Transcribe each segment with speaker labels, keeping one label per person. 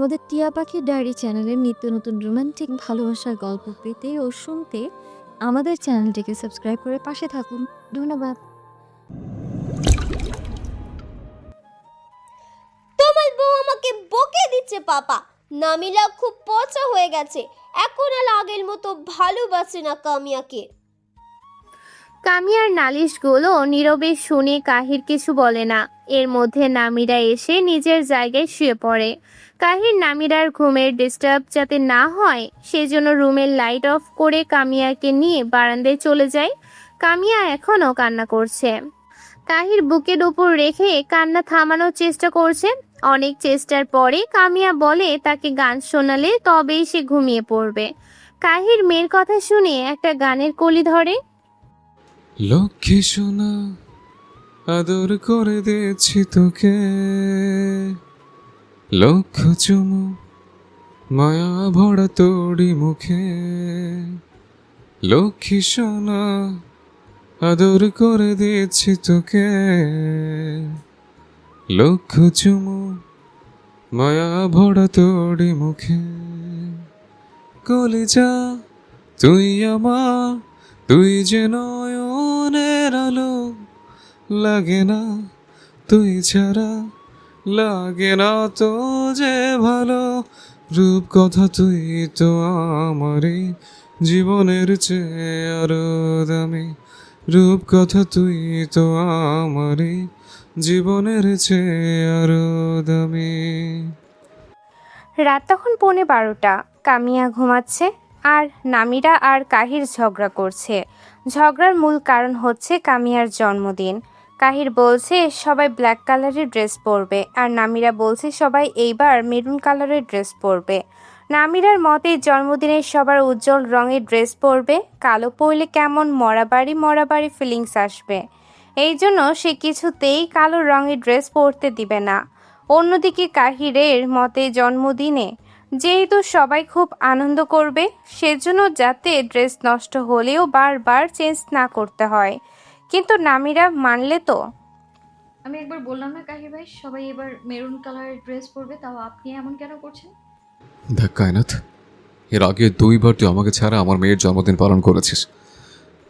Speaker 1: আমাদের টিয়া পাখির ডায়েরি চ্যানেলের নিত্য নতুন রোমান্টিক ভালোবাসার গল্প পেতে ও শুনতে আমাদের চ্যানেলটিকে সাবস্ক্রাইব করে পাশে থাকুন। ধন্যবাদ।
Speaker 2: তোমার বউ আমাকে বকে দিচ্ছে পাপা। নামিলা খুব পচা হয়ে গেছে, এখন আর আগের মতো ভালোবাসে না কামিয়াকে।
Speaker 3: কামিয়ার নালিশগুলো নীরবে শুনে কাহির কিছু বলে না। এর মধ্যে নামিরা এসে নিজের জায়গায় শুয়ে পড়ে। কাহির নামিরার ঘুমের ডিস্টার্ব যাতে না হয় সেজন্য রুমের লাইট অফ করে কামিয়াকে নিয়ে বারান্দায় চলে যায়। কামিয়া এখনও কান্না করছে। কাহির বুকের উপর রেখে কান্না থামানোর চেষ্টা করছে। অনেক চেষ্টার পরে কামিয়া বলে তাকে গান শোনালে তবেই সে ঘুমিয়ে পড়বে। কাহির মেয়ের কথা শুনে একটা গানের কলি ধরে।
Speaker 4: লক্ষ্মী সোনা আদর করে দিয়েছি তোকে, লক্ষ চুমু মায়া ভরা তোড়ি মুখে। লক্ষ্মী সোনা আদর করে দিয়েছি তোকে, লক্ষ চুমু মায়া ভরা তোড়ি মুখে। কলিজা তুই আমার, তুই যে নয়নের আলো, লাগে না তুই ছাড়া, লাগে না তো যে ভালো। রূপ কথা তুই তো আমারই জীবনের চেয়ে আরো দামি, রূপ কথা তুই তো আমারই জীবনের চেয়ে আরো দামি।
Speaker 3: রাত তখন 12:15। কামিয়া ঘুমাচ্ছে আর নামিরা আর কাহির ঝগড়া করছে। ঝগড়ার মূল কারণ হচ্ছে কামিয়ার জন্মদিন। কাহির বলছে সবাই ব্ল্যাক কালারের ড্রেস পরবে আর নামিরা বলছে সবাই এইবার মেরুন কালারের ড্রেস পরবে। নামিরার মতে জন্মদিনে সবার উজ্জ্বল রঙের ড্রেস পরবে, কালো পরলে কেমন মরাবাড়ি মরাবাড়ি ফিলিংস আসবে। এই জন্য সে কিছুতেই কালো রঙের ড্রেস পরতে দিবে না। অন্যদিকে কাহিরের মতে জন্মদিনে যেহেতু সবাই খুব আনন্দ করবে সেজন্য যাতে ড্রেস নষ্ট হলেও বারবার চেঞ্জ না করতে হয়। কিন্তু নামিরা মানলে তো।
Speaker 5: আমি একবার বললাম না কাহির ভাই সবাই এবার মেরুন কালারের ড্রেস পরবে, তাও আপনি এমন কেন করছেন?
Speaker 4: দেখ কায়নাথ, এর আগে 2বার তুই আমাকে ছাড়া আমার মেয়ের জন্মদিন পালন করেছিস,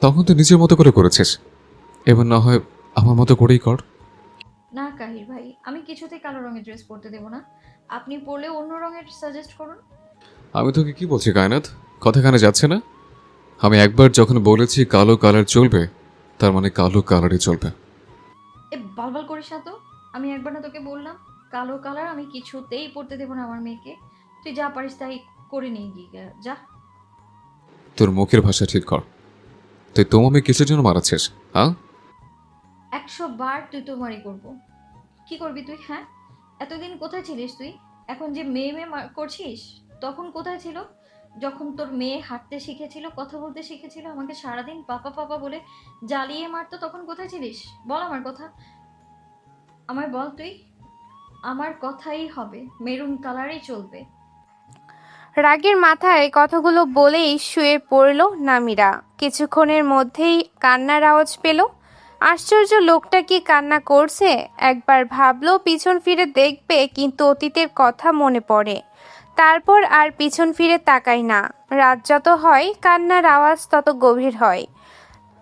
Speaker 4: তখন তুই নিজের মতো করে করেছিস। এবার না হয় আমার মতো করেই কর।
Speaker 5: না কাহির ভাই, আমি কিছুতেই কালো রঙের ড্রেস পরতে দেবো না। আপনি পরলে অন্য রঙের সাজেস্ট করুন।
Speaker 4: আমি তোকে কি বলছি কায়নাথ, কথা কানে যাচ্ছে না? আমি একবার যখন বলেছি কালো কালার চলবে, তার মানে কালো কালারই চলবে।
Speaker 5: এ বালবাল করিস না তো। আমি একবার না তোকে বললাম কালো কালার আমি কিছুতেই পরতে দেবো না আমার মেয়েকে। তুই যা পারিস তাই করে নিয়ে গিয়ে যা।
Speaker 4: তোর মুখের ভাষা ঠিক কর। তুই তোমাকে কিসের জন্য মারাচ্ছিস? হ্যাঁ,
Speaker 5: 100 বার তুই তোমারই করবো। কি করবি তুই? হ্যাঁ, এতদিন কোথায় ছিলিস তুই? এখন যে মেয়ে মেয়ে করছিস, তখন কোথায় ছিল? যখন তোর মেয়ে হাঁটতে শিখেছিল, কথা বলতে শিখেছিল, আমাকে সারাদিন পাপা পাপা বলে জ্বালিয়ে মারতো, তখন কোথায় ছিলিস? বল আমার কথা, আমায় বল তুই। আমার কথাই হবে, মেরুন কালারই চলবে।
Speaker 3: রাগের মাথায় কথাগুলো বলেই শুয়ে পড়ল নামিরা। কিছুক্ষণের মধ্যেই কান্নার আওয়াজ পেল। আশ্চর্য, লোকটা কি কান্না করছে? একবার ভাবলো পিছন ফিরে দেখবে, কিন্তু অতীতের কথা মনে পড়ে। তারপর আর পিছন ফিরে তাকায় না। রাত যত হয় কান্নার আওয়াজ তত গভীর হয়।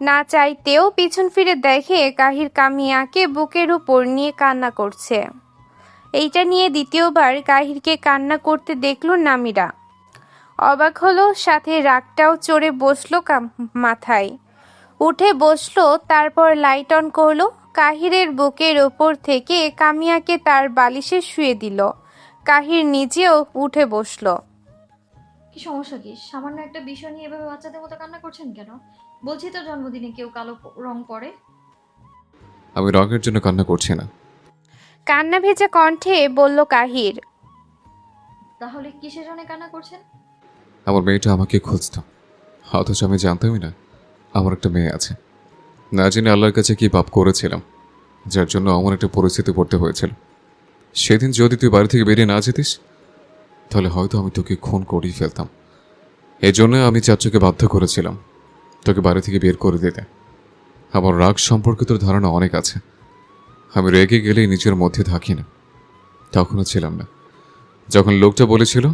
Speaker 3: না চাইতেও পিছন ফিরে দেখে কাহির কামিয়াকে বুকের উপর নিয়ে কান্না করছে। এইটা নিয়ে দ্বিতীয়বার কাহিরকে কান্না করতে দেখল নামিরা। অবাক হলো, সাথে রাগটাও চড়ে বসলো মাথায়। উঠে বসলো, তারপর লাইট অন করলো। কাহিরের বুকের ওপর থেকে কামিয়াকে তার বালিশে শুয়ে দিল। কাহির নিজেও উঠে বসলো।
Speaker 5: কি সমস্যা কি? সামান্য একটা বিষয় নিয়ে এভাবে বাচ্চাদের মতো কান্না করছেন কেন? বলছি তো জন্মদিনে কেউ কালো রং পরে।
Speaker 4: আমি রঙের জন্য কান্না করছি না।
Speaker 3: কান্না ভেজা কণ্ঠে বলল কাহির।
Speaker 5: তাহলে কিসের জন্য কান্না করছেন?
Speaker 4: আমার মেয়েটা আমাকে খুঁজত, অথচ আমি জানতামই না আমার একটা মেয়ে আছে। না জেনে আল্লাহর কাছে কি পাপ করেছিলাম, যার জন্য আমার একটা পরিস্থিতি পড়তে হয়েছিল। সেদিন যদি তুই বাড়ি থেকে বেরিয়ে না যেতিস, তাহলে হয়তো আমি তোকে খুন করেই ফেলতাম। এই জন্য আমি চাচুকে বাধ্য করেছিলাম তোকে বাড়ি থেকে বের করে দিতে। আমার রাগ সম্পর্কে তোর ধারণা অনেক আছে। আমি রেগে গেলেই নিজের মধ্যে থাকি না, তখনও ছিলাম না। যখন লোকটা বলেছিল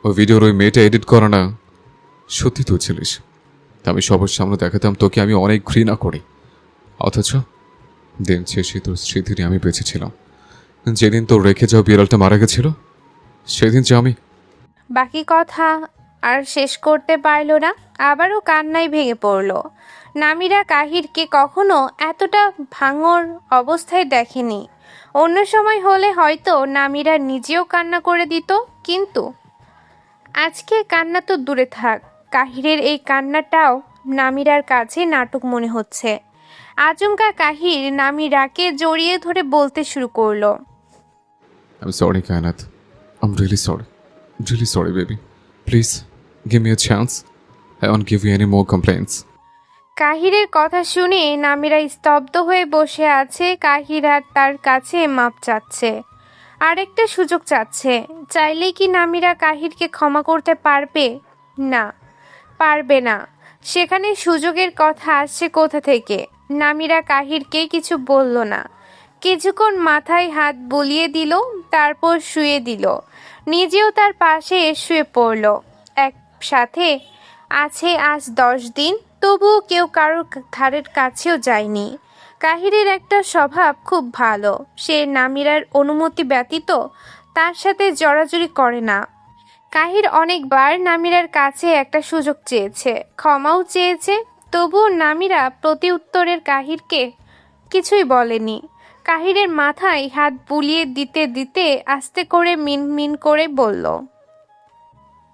Speaker 4: ওই ভিডিওর ওই মেয়েটা এডিট করা না, সত্যি তুই ছিলিস। আমি সবার সামনে দেখাতাম তোকে আমি অনেক ঘৃণা করি, অথচ দিন শেষে তোর স্মৃতি নিয়ে আমি বেঁচেছিলাম। যেদিন তোর রেখে যাওয়া বিড়ালটা মারা গেছিল, সেদিন যে আমি
Speaker 3: বাকি কথা আর শেষ করতে পারল না, আবারও কান্নায় ভেঙে পড়ল। নামিরা কাহিরকে কখনো এতটা ভাঙর অবস্থায় দেখেনি। অন্য সময় হলে হয়তো নামিরা নিজেও কান্না করে দিত, কিন্তু আজকে কান্না তো দূরে থাক, কাহিরের এই কান্নাটাও নামিরার কাছে নাটক মনে হচ্ছে। আচমকা কাহির নামিরাকে জড়িয়ে ধরে বলতে শুরু করলো,
Speaker 4: I'm sorry, Kainat. I'm really sorry, baby. Please, give me a chance. I won't give you any more complaints.
Speaker 3: কাহিরের কথা শুনে নামিরা স্তব্ধ হয়ে বসে আছে। কাহির আর তার কাছে মাপ চাচ্ছে, আরেকটা সুযোগ চাচ্ছে। চাইলেই কি নামিরা কাহিরকে ক্ষমা করতে পারবে? না, পারবে না। সেখানে সুযোগের কথা আসছে কোথা থেকে? নামিরা কাহিরকে কিছু বলল না, কিছুক্ষণ মাথায় হাত বুলিয়ে দিল, তারপর শুয়ে দিল। নিজেও তার পাশে শুয়ে পড়ল। একসাথে আছে আজ 10 দিন, তবুও কেউ কারোর ধারের কাছেও যায়নি। কাহিরের একটা স্বভাব খুব ভালো, সে নামিরার অনুমতি ব্যতীত তার সাথে জড়াজড়ি করে না। কাহির অনেকবার নামিরার কাছে একটা সুযোগ চেয়েছে, ক্ষমাও চেয়েছে, তবুও নামিরা প্রতি উত্তরের কাহিরকে কিছুই বলেনি। কাহিরের মাথায় হাত বুলিয়ে দিতে দিতে আস্তে করে মিনমিন করে বলল,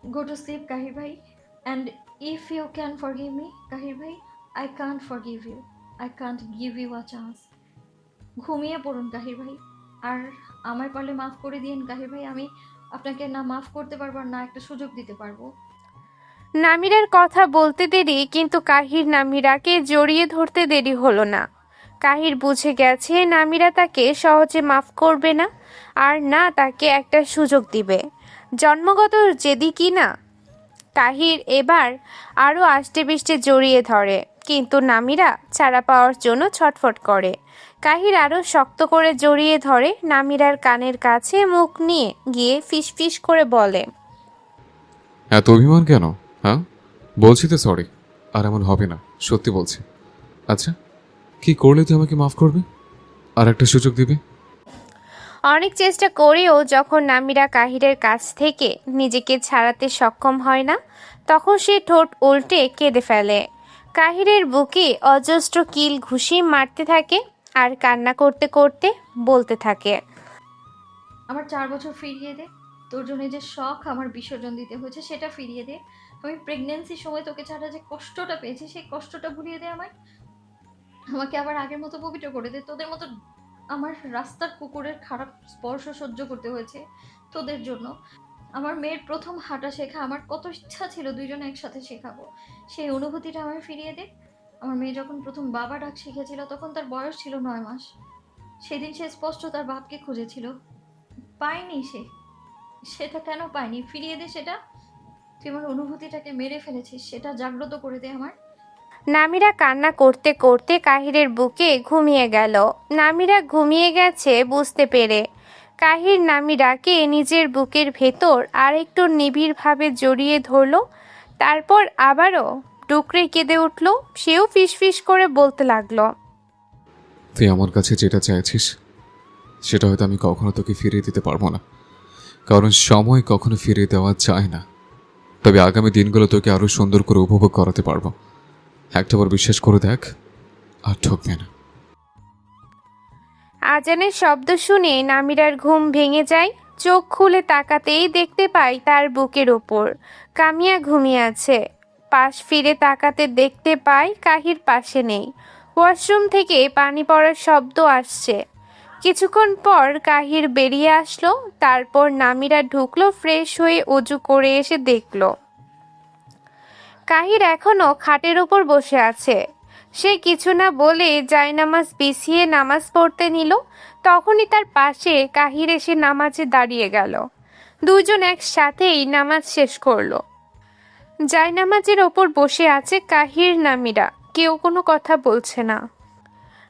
Speaker 5: Go to sleep, Kahir bhai. And if you can forgive me, Kahir bhai, I can't forgive you. I can't give you a chance. ঘুমিয়ে পড়ুন কাহির ভাই, আর আমায় পারলে মাফ করে দিন কাহির ভাই। আমি আপনাকে না মাফ করতে পারবো আর না একটা সুযোগ দিতে পারবো।
Speaker 3: নামিরার কথা বলতে দেরি, কিন্তু কাহির নামিরাকে জড়িয়ে ধরতে দেরি হলো না। কাহির বুঝে গেছে নামিরা তাকে সহজে মাফ করবে না, আর না তাকে একটা সুযোগ দিবে। জন্মগত জেদি কি না। কাহির এবার আরও আষ্টেপৃষ্টে জড়িয়ে ধরে, কিন্তু নামিরা ছাড়া পাওয়ার জন্য ছটফট করে। কাহির আরও শক্ত করে জড়িয়ে ধরে, নামিরার কানের কাছে মুখ নিয়ে গিয়ে ফিসফিস করে বলে,
Speaker 4: এত অভিমান কেন? হ্যাঁ, বলছি তো সরি, আর এমন হবে না, সত্যি বলছি। আচ্ছা, কি করলে তুই আমাকে মাফ করবে আর একটা সুযোগ দিবে?
Speaker 3: অনেক চেষ্টা করেও যখন নামিরা কাহিরের কাছ থেকে নিজেকে ছাড়াতে সক্ষম হয় না, তখন সে ঠোঁট উল্টে কেঁদে ফেলে। কাহিরের বুকে অজস্র কিল ঘুষি মারতে থাকে আর কান্না করতে করতে বলতে থাকে,
Speaker 5: আমার 4 বছর ফিরিয়ে দে, তোর জন্য যে শখ আমার বিসর্জন দিতে হয়েছে সেটা ফিরিয়ে দে। আমি প্রেগনেন্সির সময় তোকে ছাড়া যে কষ্টটা পেয়েছি সেই কষ্টটা ভুলিয়ে দে আমায়। আমাকে আবার আগের মতো পবিত্র করে দে। তোদের মতো আমার রাস্তার কুকুরের খারাপ স্পর্শ সহ্য করতে হয়েছে তোদের জন্য। আমার মেয়ের প্রথম হাঁটা শেখা, আমার কত ইচ্ছা ছিল দুইজনে একসাথে শেখাবো, সেই অনুভূতিটা আমায় ফিরিয়ে দে। আমার মেয়ে যখন প্রথম বাবা ডাক শিখেছিল তখন তার বয়স ছিল 9 মাস। সেদিন সে স্পষ্ট তার বাপকে খুঁজেছিল, পায়নি। সেটা কেন পায়নি? ফিরিয়ে দে সেটা। তুই আমার অনুভূতিটাকে মেরে ফেলেছিস, সেটা জাগ্রত করে দে আমার।
Speaker 3: নামিরা কান্না করতে করতে কাহিরের বুকে ঘুমিয়ে গেল। নামিরা ঘুমিয়ে গেছে বুঝতে পেরে কাহির নামিরাকে নিজের বুকের ভেতর আরেকটু নিবিড়ভাবে জড়িয়ে ধরল। তারপর আবারও ডুকরে কেঁদে উঠল। সেও ফিসফিস করে বলতে লাগলো,
Speaker 4: তুই আমার কাছে যেটা চাইছিস সেটা হয়তো আমি কখনো তোকে ফিরিয়ে দিতে পারবো না, কারণ সময় কখনো ফিরিয়ে দেওয়া যায় না। তবে আগামী দিনগুলো তোকে আরও সুন্দর করে উপভোগ করাতে পারবো। একটাবার বিশ্বাস করে দেখ, আর ঠকবে না।
Speaker 3: আজানের শব্দ শুনে নামিরার ঘুম ভেঙে যায়। চোখ খুলে তাকাতেই দেখতে পাই তার বুকের ওপর কামিয়া ঘুমিয়ে আছে। পাশ ফিরে তাকাতে দেখতে পাই কাহির পাশে নেই। ওয়াশরুম থেকে পানি পড়ার শব্দ আসছে। কিছুক্ষণ পর কাহির বেরিয়ে আসলো। তারপর নামিরা ঢুকলো, ফ্রেশ হয়ে অজু করে এসে দেখলো কাহির এখনো খাটের উপর বসে আছে। সে কিছু না বলে জায়নামাজ বিছিয়ে নামাজ পড়তে নিল। তখনই তার পাশে কাহির এসে নামাজে দাঁড়িয়ে গেল। দুজন একসাথেই নামাজ শেষ করলো। জায়নামাজের ওপর বসে আছে কাহির, নামিরা। কেউ কোনো কথা বলছে না।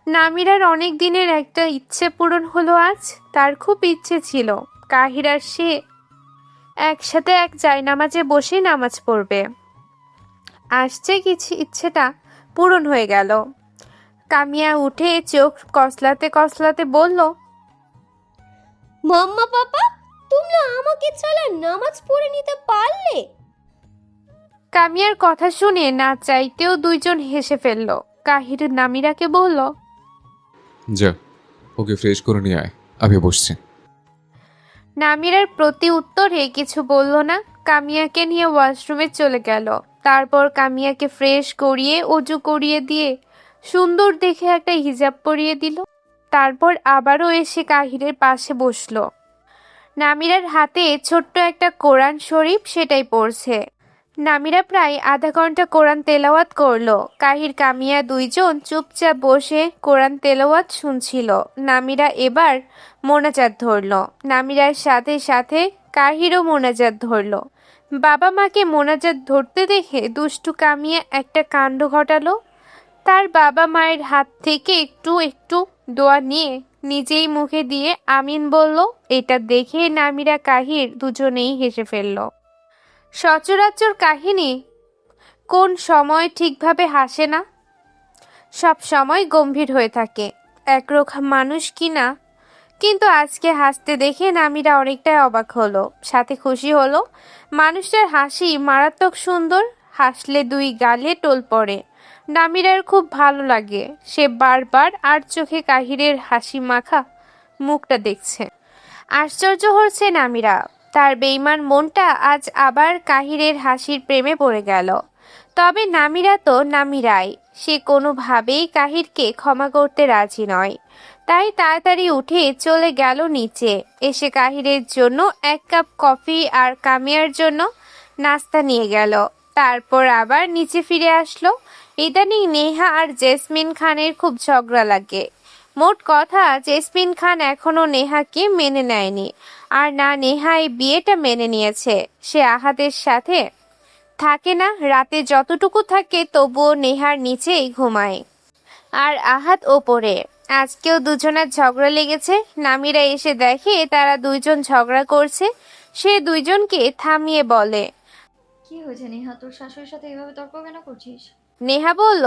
Speaker 3: নামিরার অনেক দিনের একটা ইচ্ছে পূরণ হলো আজ। তার খুব ইচ্ছে ছিল কাহির আর সে একসাথে এক জায়নামাজে বসে নামাজ পড়বে। আসছে কিছু ইচ্ছেটা পূরণ হয়ে গেল। কামিয়া উঠে চোখ কসলাতে কসলাতে বলল,
Speaker 2: মাম্মা পাপা, তোমরা আমাকে ছাড়া নামাজ পড়ে নিতে পারলে?
Speaker 3: কামিয়ার কথা শুনে না চাইতেও দুইজন হেসে ফেলল। কাহির নামিরাকে বলল,
Speaker 4: যা, ওকে ফ্রেশ করে নিয়ে আয়, আমি বসছি।
Speaker 3: নামিরার প্রতি উত্তরে কিছু বলল না। কামিয়াকে নিয়ে ওয়াশরুমে চলে গেল। তারপর কামিয়াকে ফ্রেশ করিয়ে অজু করিয়ে দিয়ে সুন্দর দেখে একটা হিজাব পরিয়ে দিল। তারপর আবারও এসে কাহিরের পাশে বসলো। নামিরার হাতে ছোট্ট একটা কোরআন শরীফ, সেটাই পড়ছে। নামিরা প্রায় আধা ঘন্টা কোরআন তেলাওয়াত করলো। কাহির কামিয়া দুইজন চুপচাপ বসে কোরআন তেলাওয়াত শুনছিল। নামিরা এবার মোনাজাত ধরলো। নামিরার সাথে সাথে কাহিরও মোনাজাত ধরলো। বাবা মাকে মোনাজাত ধরতে দেখে দুষ্টু কামিয়া একটা কাণ্ড ঘটালো। তার বাবা মায়ের হাত থেকে একটু একটু দোয়া নিয়ে নিজেই মুখে দিয়ে আমিন বলল। এটা দেখে নামিরা কাহির দুজনেই হেসে ফেলল। সচরাচর কাহিনী কোন সময় ঠিকভাবে হাসে না, সব সময় গম্ভীর হয়ে থাকে, একরকম মানুষ কিনা। কিন্তু আজকে হাসতে দেখে নামিরা অনেকটাই অবাক হলো, সাথে খুশি হলো। মানুষটার হাসি মারাত্মক সুন্দর, হাসলে দুই গালে টোল পড়ে। নামিরার খুব ভালো লাগে। সে বারবার আর চোখে কাহিরের হাসি মাখা মুখটা দেখছে। আশ্চর্য হচ্ছে নামিরা। তার বেঈমান মনটা আজ আবার কাহিরের হাসির প্রেমে পড়ে গেল। তবে নামিরা তো নামিরাই, সে কোনোভাবেই কাহিরকে ক্ষমা করতে রাজি নয়। তাই তাড়াতাড়ি উঠে চলে গেল নিচে। এসে কাহিরের জন্য এক কাপ কফি আর কামিয়ার জন্য নাস্তা নিয়ে গেল। তারপর আবার নিচে ফিরে আসলো। ইদানিং নেহা আর জেসমিন খানের খুব ঝগড়া লাগে। মোট কথা, জেসমিন খান এখনো নেহাকে মেনে নেয়নি, আর না নেহা এই বিয়েটা মেনে নিয়েছে। সে আহাদের সাথে থাকে না, রাতে যতটুকু থাকে তবুও নেহার নিচেই ঘুমায়, আর আহাদ ওপরে। আজকেও দুজনের ঝগড়া লেগেছে। নামিরা এসে দেখে তারা দুইজন ঝগড়া করছে। সে দুইজনকে থামিয়ে বলে,
Speaker 5: কি হয়েছে নেহা, তোর শাশুড়ির সাথে এভাবে তর্ক কেন করছিস?
Speaker 3: নেহা বলল,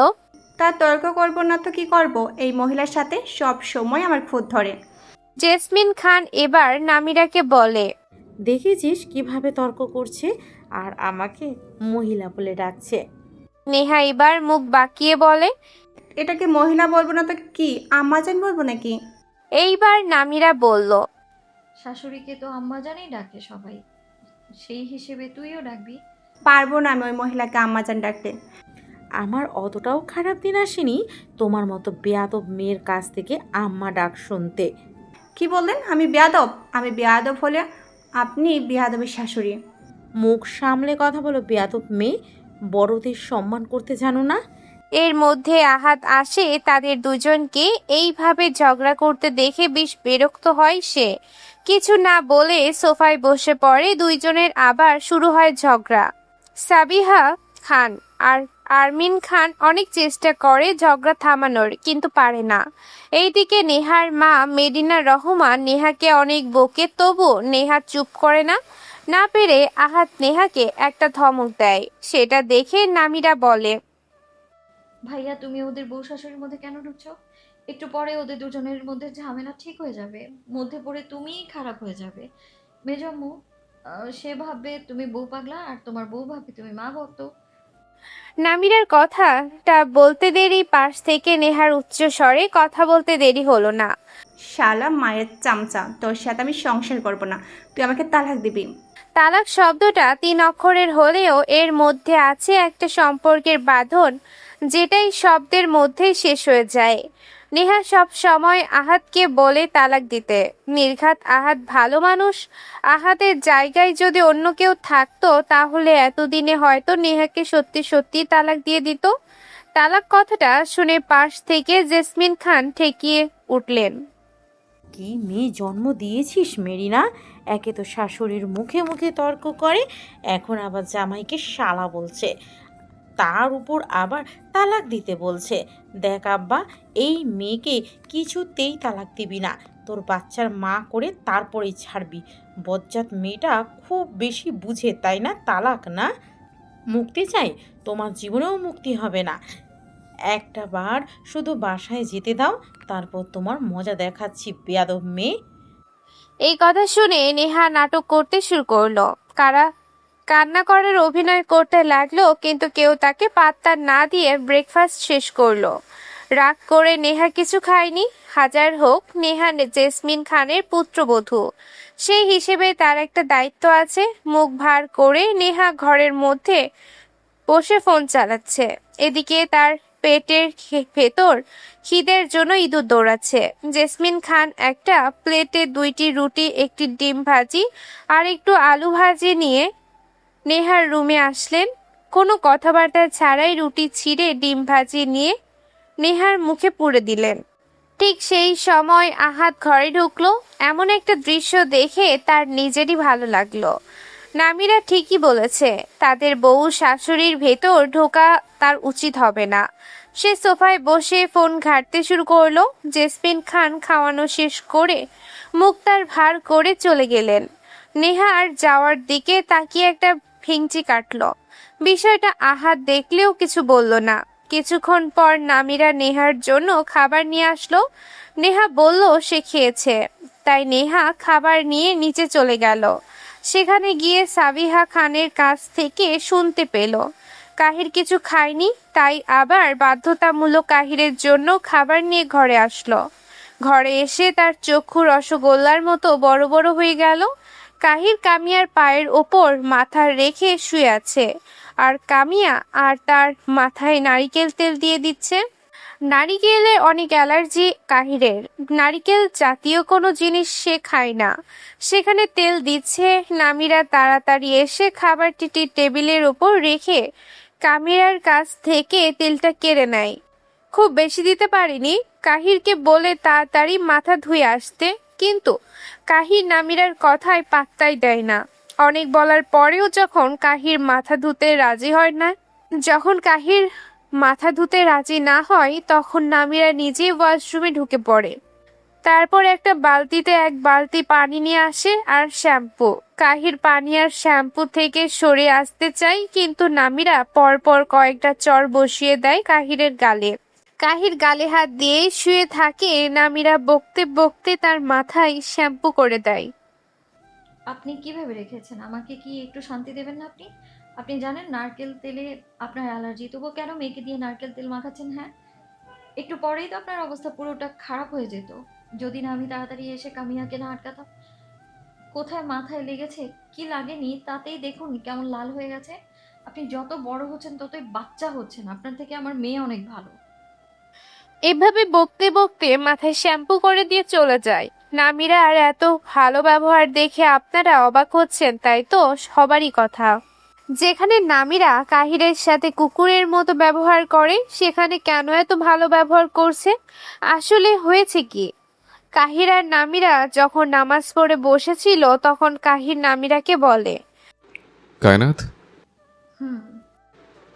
Speaker 6: তা তর্ক করব না তো কি করব, এই মহিলার সাথে সব সময় আমার খুঁত ধরে।
Speaker 3: জেসমিন খান এবার নামিরাকে বলে,
Speaker 7: দেখেছিস কিভাবে তর্ক করছে আর আমাকে মহিলা বলে ডাকছে।
Speaker 3: নেহা এবার মুখ বাঁকিয়ে বলে,
Speaker 6: এটাকে মহিলা বলবো না তো কি আম্মাজান বলবো নাকি?
Speaker 3: এইবার নামিরা বলল,
Speaker 5: শাশুড়িকে তো আম্মা জানেই ডাকে সবাই, সেই হিসেবে তুইও ডাকবি।
Speaker 6: পারবো না আমি ওই মহিলাকে আম্মাজান ডাকতে।
Speaker 7: আমার অতটাও খারাপ দিন আসেনি তোমার মতো বেয়াদব মেয়ের কাছ থেকে আম্মা ডাক শুনতে।
Speaker 6: কি বললেন? আমি বেয়াদব? আমি বেয়াদব হলে আপনি বেয়াদবের শাশুড়ি।
Speaker 7: মুখ সামলে কথা বলো বেয়াদব মেয়ে, বড়দের সম্মান করতে জানো না?
Speaker 3: এর মধ্যে আহাদ আসে। তাদের দুজনকে এইভাবে ঝগড়া করতে দেখে বেশ বিরক্ত হয় সে। কিছু না বলে সোফায় বসে পড়ে। দুইজনের আবার শুরু হয় ঝগড়া। সাবিহা খান আর আরমিন খান অনেক চেষ্টা করে ঝগড়া থামানোর, কিন্তু পারে না। এইদিকে নেহার মা মেডিনা রহমান নেহাকে অনেক বকে, তবু নেহা চুপ করে না। না পেরে আহাদ নেহাকে একটা ধমক দেয়। সেটা দেখে নামিরা বলে,
Speaker 5: ভাইয়া, তুমি ওদের বউ শাশুড়ির মধ্যে কেন ঢুকছো? একটু পরে ওদের দুজনের মধ্যে ঝামেলা ঠিক হয়ে যাবে, মধ্যে পড়ে তুমিই খারাপ হয়ে যাবে। মেজম্মু সে ভাববে তুমি বউ পাগলা, আর তোমার বউ ভাববে তুমি মা ভক্ত।
Speaker 3: নামিরার কথাটা বলতে দেরি পাশ থেকে নেহার উচ্চ স্বরে কথা বলতে দেরি হলো না।
Speaker 6: শালা মায়ের চামচা, তোর সাথে আমি সংসার করব না, তুই আমাকে তালাক দিবি।
Speaker 3: তালাক শব্দটা 3 অক্ষরের হলেও এর মধ্যে আছে একটা সম্পর্কের বাঁধন, যেটাই শব্দের মধ্যেই শেষ হয়ে যায়। নেহা সব সময় আহাদকে বলে তালাক দিতে। নির্ঘাত আহাদ ভালো মানুষ। আহাদের জায়গায় যদি অন্য কেউ থাকতো তাহলে এতদিনে হয়তো নেহাকে সত্যি সত্যি তালাক দিয়ে দিত। তালাক কথাটা শুনে পাশ থেকে জেসমিন খান ঠেকিয়ে উঠলেন।
Speaker 7: কি মেয়ে জন্ম দিয়েছিস মেরিনা, একে তো শাশুড়ির মুখে মুখে তর্ক করে, এখন আবার জামাইকে শালা বলছে, তার উপর আবার তালাক দিতে বলছে। দেখ আব্বা, এই মেয়েকে কিছুতেই তালাক দিবি না, তোর বাচ্চার মা করে তারপরেই ছাড়বি। বজ্জাত মেয়েটা খুব বেশি বুঝে, তাই না? তালাক না? মুক্তি চাই? তোমার জীবনেও মুক্তি হবে না। একটা বার শুধু বাসায় যেতে দাও, তারপর তোমার মজা দেখাচ্ছি, বেয়াদব মেয়ে।
Speaker 3: এই কথা শুনে নেহা নাটক করতে শুরু করলো। কান্না করার অভিনয় করতে লাগলো, কিন্তু কেউ তাকে পাত্তা না দিয়ে ব্রেকফাস্ট শেষ করলো। রাগ করে নেহা কিছু খায়নি। হাজার হোক নেহা জেসমিন খানের পুত্রবধূ, সেই হিসেবে তার একটা দায়িত্ব আছে। মুখ ভার করে নেহা ঘরের মধ্যে বসে ফোন চালাচ্ছে। এদিকে তার পেটের ভেতর খিদের জন্য ইঁদুর দৌড়াচ্ছে। জেসমিন খান একটা প্লেটে 2টি রুটি, একটি ডিম ভাজি আর একটু আলু ভাজি নিয়ে নেহার রুমে আসলেন। কোনো কথাবার্তা ছাড়াই রুটি ছিঁড়ে ডিম ভাজি নিয়ে নেহার মুখে পুরে দিলেন। ঠিক সেই সময় আহাদ ঘরে ঢুকলো। এমন একটা দৃশ্য দেখে তার নিজেরই ভালো লাগলো। নামিরা ঠিকই বলেছে, তাদের বউ শাশুড়ির ভেতর ঢোকা তার উচিত হবে না। সে সোফায় বসে ফোন ঘাঁটতে শুরু করলো। জেসমিন খান খাওয়ানো শেষ করে মুখ তার ভার করে চলে গেলেন। নেহা আর যাওয়ার দিকে তাকিয়ে একটা ভেঙচি কাটলো। বিষয়টা আহাদ দেখলেও কিছু বলল না। কিছুক্ষণ পর নামিরা নেহার জন্য খাবার নিয়ে আসলো। নেহা বলল সে খেয়েছে, তাই নেহা খাবার নিয়ে নিচে চলে গেল। সেখানে গিয়ে সাবিহা খানের কাছ থেকে শুনতে পেল কাহির কিছু খায়নি, তাই আবার বাধ্যতামূলক কাহিরের জন্য খাবার নিয়ে ঘরে আসলো। ঘরে এসে তার চক্ষু রসগোল্লার মতো বড় বড় হয়ে গেল। কাহির কামিয়ার পায়ের ওপর মাথা রেখে শুয়ে আছে, আর কামিয়া আর তার মাথায় নারিকেল তেল দিয়ে দিচ্ছে। নারিকেলে অনেক অ্যালার্জি কাহিরের, নারিকেল জাতীয় কোনো জিনিস সে খায় না। সেখানে তেল দিচ্ছে। নামিরা তাড়াতাড়ি এসে খাবারটি টেবিলের ওপর রেখে কামিরার কাছ থেকে তেলটা কেড়ে নেয়। খুব বেশি দিতে পারিনি, কাহিরকে বলে তাড়াতাড়ি মাথা ধুয়ে আসতে, কিন্তু কাহির নামিরার কথায় পাত্তাই দেয় না। অনেক বলার পরেও যখন কাহির মাথা ধুতে রাজি না হয়, তখন নামিরা নিজেই ওয়াশরুমে ঢুকে পড়ে। তারপর একটা বালতিতে 1 বালতি পানি নিয়ে আসে আর শ্যাম্পু। কাহির পানি আর শ্যাম্পু থেকে সরে আসতে চাই, কিন্তু নামিরা পরপর কয়েকটা চড় বসিয়ে দেয় কাহিরের গালে। কাহির গালে হাত দিয়ে শুয়ে থাকে। নামিরা বকতে বকতে তার মাথায় শ্যাম্পু করে দেয়।
Speaker 5: আপনি কিভাবে রেখেছেন? আমাকে কি একটু শান্তি দেবেন না আপনি? আপনি জানেন নারকেল তেলে আপনার অ্যালার্জি, তবুও কেন মেয়েকে দিয়ে নারকেল তেল মাখাচ্ছেন? হ্যাঁ, একটু পরেই তো আপনার অবস্থা পুরোটা খারাপ হয়ে যেত যদি না আমি তাড়াতাড়ি এসে কামিয়াকে না আটকাতাম। কোথায় মাথায় লেগেছে, কি লাগেনি, তাতেই দেখুন কেমন লাল হয়ে গেছে। আপনি যত বড় হচ্ছেন ততই বাচ্চা হচ্ছেন। আপনার থেকে আমার মেয়ে অনেক ভালো।
Speaker 3: এভাবে বকতে বকতে মাথায় শ্যাম্পু করে দিয়ে চলে যায়। নামিরা আর এত ভালো ব্যবহার দেখে আপনারা অবাক হচ্ছেন, তাই তো? সবারই কথা। যেখানে নামিরা কাহিরের সাথে কুকুরের মতো ব্যবহার করে, সেখানে কেন এত ভালো ব্যবহার করছে? আসলে হয়েছে কি, কাহির আর নামিরা যখন নামাজ পড়ে বসেছিল, তখন কাহির নামিরাকে বলে,
Speaker 4: কায়নাত,
Speaker 5: হুম।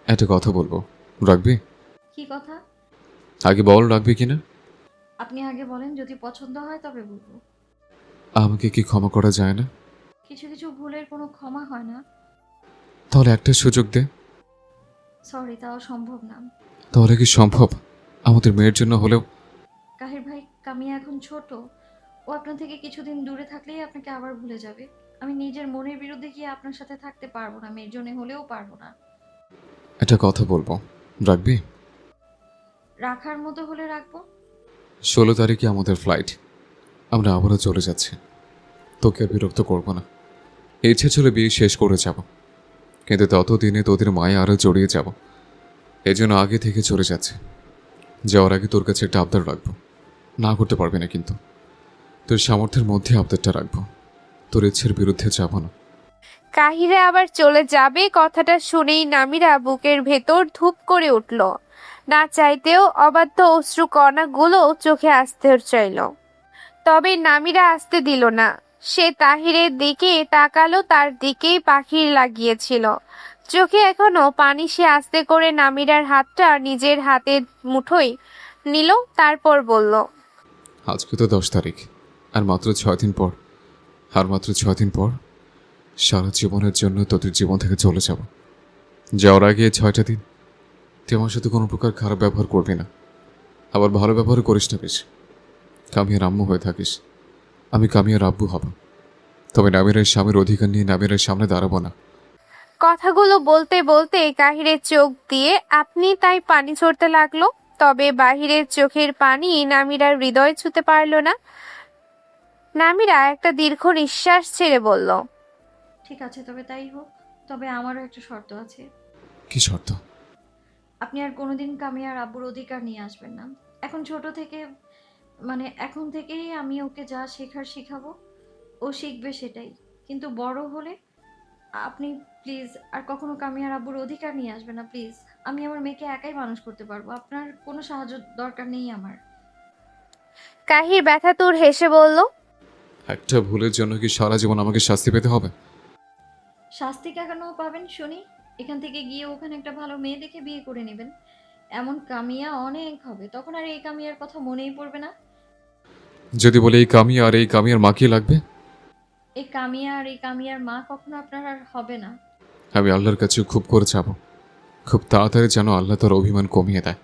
Speaker 4: একটা কথা বলবো, রাখবি?
Speaker 5: কি কথা?
Speaker 4: আগে বল, রাখবি কিনা?
Speaker 5: আপনি আগে বলেন, যদি পছন্দ হয় তবে বলবো।
Speaker 4: আমাকে কি ক্ষমা করা যায় না?
Speaker 5: কিছু কিছু ভুলের কোনো ক্ষমা হয় না।
Speaker 4: তাহলে একটা সুযোগ দে।
Speaker 5: সরি, তাও সম্ভব না।
Speaker 4: তাহলে কি সম্ভব? আমাদের মেয়ের জন্য হলেও।
Speaker 5: কাহির ভাই, কামিয়া এখন ছোট। ও আপনার থেকে কিছুদিন দূরে থাকলেই আপনাকে আবার ভুলে যাবে। আমি নিজের মনের বিরুদ্ধে গিয়ে আপনার সাথে থাকতে পারবো না, মেয়ের জন্য হলেও পারবো না।
Speaker 4: একটা কথা বলবো, রাখবি?
Speaker 5: রাখার মতো হলে রাখবো।
Speaker 4: 16 তারিখে আমাদের ফ্লাইট, আমরা আবারও চলে যাচ্ছি। তোকে আর বিরক্ত করবো না। ইচ্ছে ছিল বিয়ে শেষ করে যাব, কিন্তু ততদিনে তোদের মায়ে আরও জড়িয়ে যাব। এই জন্য আগে থেকে চলে যাচ্ছে। যাওয়ার আগে তোর কাছে একটা আবদার রাখবো, না করতে পারবি না কিন্তু। তোর সামর্থ্যের মধ্যে আবদারটা রাখবো, তোর ইচ্ছের বিরুদ্ধে যাব না।
Speaker 3: কাহিরা আবার চলে যাবে কথাটা শুনেই নামিরা বুকের ভেতর ধূপ করে উঠল। না চাইতেও অবাধ্য অশ্রু কণাগুলো চোখে আসতে চাইল, তবে নামিরা আসতে দিল না। সে তাহিরের দিকে তাকালো, তার দিকেই পাখি লাগিয়েছিল। চোখে এখনো পানি। সে আস্তে করে নামিরার হাতটা নিজের হাতের মুঠোয় নিল, তারপর বলল,
Speaker 4: আজকে তো 10 তারিখ, আর মাত্র 6 দিন পর সারা জীবনের জন্য তোদের জীবন থেকে চলে যাব। যাওয়ার আগে এই 6টা দিন তুই আমার সাথে কোনো প্রকার খারাপ ব্যবহার করবি না, আবার ভালো ব্যবহার করিস না বেশি। কামিয়ার আম্মু হয়ে থাকিস, আমি কামিয়ার আব্বু হব, তবে নামিরার স্বামীর অধিকার নিয়ে নামিরার সামনে দাঁড়াবো না।
Speaker 3: কথাগুলো বলতে বলতে কাহিরের চোখ দিয়ে আপনি তাই পানি ঝরতে লাগলো। তবে বাহিরের চোখের পানি নামিরার হৃদয় ছুঁতে পারল না। নামিরা একটা দীর্ঘ নিঃশ্বাস ছেড়ে বলল,
Speaker 5: ঠিক আছে, তবে তাই হোক। তবে আমারও একটা শর্ত আছে।
Speaker 4: কি শর্ত?
Speaker 5: আপনি আর কোনোদিন কামিয়ার আব্বুর অধিকার নিয়ে আসবেন না। এখন ছোট থেকে এখন থেকেই আমি ওকে যা শেখার শেখাবো, ও শিখবে সেটাই। কিন্তু বড় হলে আপনি প্লিজ আর কখনো কামিয়ার আব্বুর অধিকার নিয়ে আসবেন না, প্লিজ। আমি আমার মেয়েকে একাই মানুষ করতে পারবো, আপনার কোনো সাহায্য দরকার নেই আমার।
Speaker 3: কাহির ব্যথাতুর হেসে বলল,
Speaker 4: একটা ভুলের জন্য কি সারা জীবন আমাকে শাস্তি পেতে হবে?
Speaker 5: শাস্তি কেন পাবেন শুনি? এখান থেকে গিয়ে ওখানে একটা ভালো মেয়ে দেখে বিয়ে করে নেবেন। এমন কামিয়া অনেক হবে, তখন আর এই কামিয়ার কথা মনেই পড়বে না।
Speaker 4: যদি বলে এই কামিয়া আর এই কামিয়ার মা কি লাগবে?
Speaker 5: এই কামিয়া আর এই কামিয়ার মা কখনো আপনার আর হবে না।
Speaker 4: আমি আল্লাহর কাছে খুব করে চাবো, খুব তাড়াতাড়ি যেন আল্লাহ তার অভিমান কমিয়ে দেয়।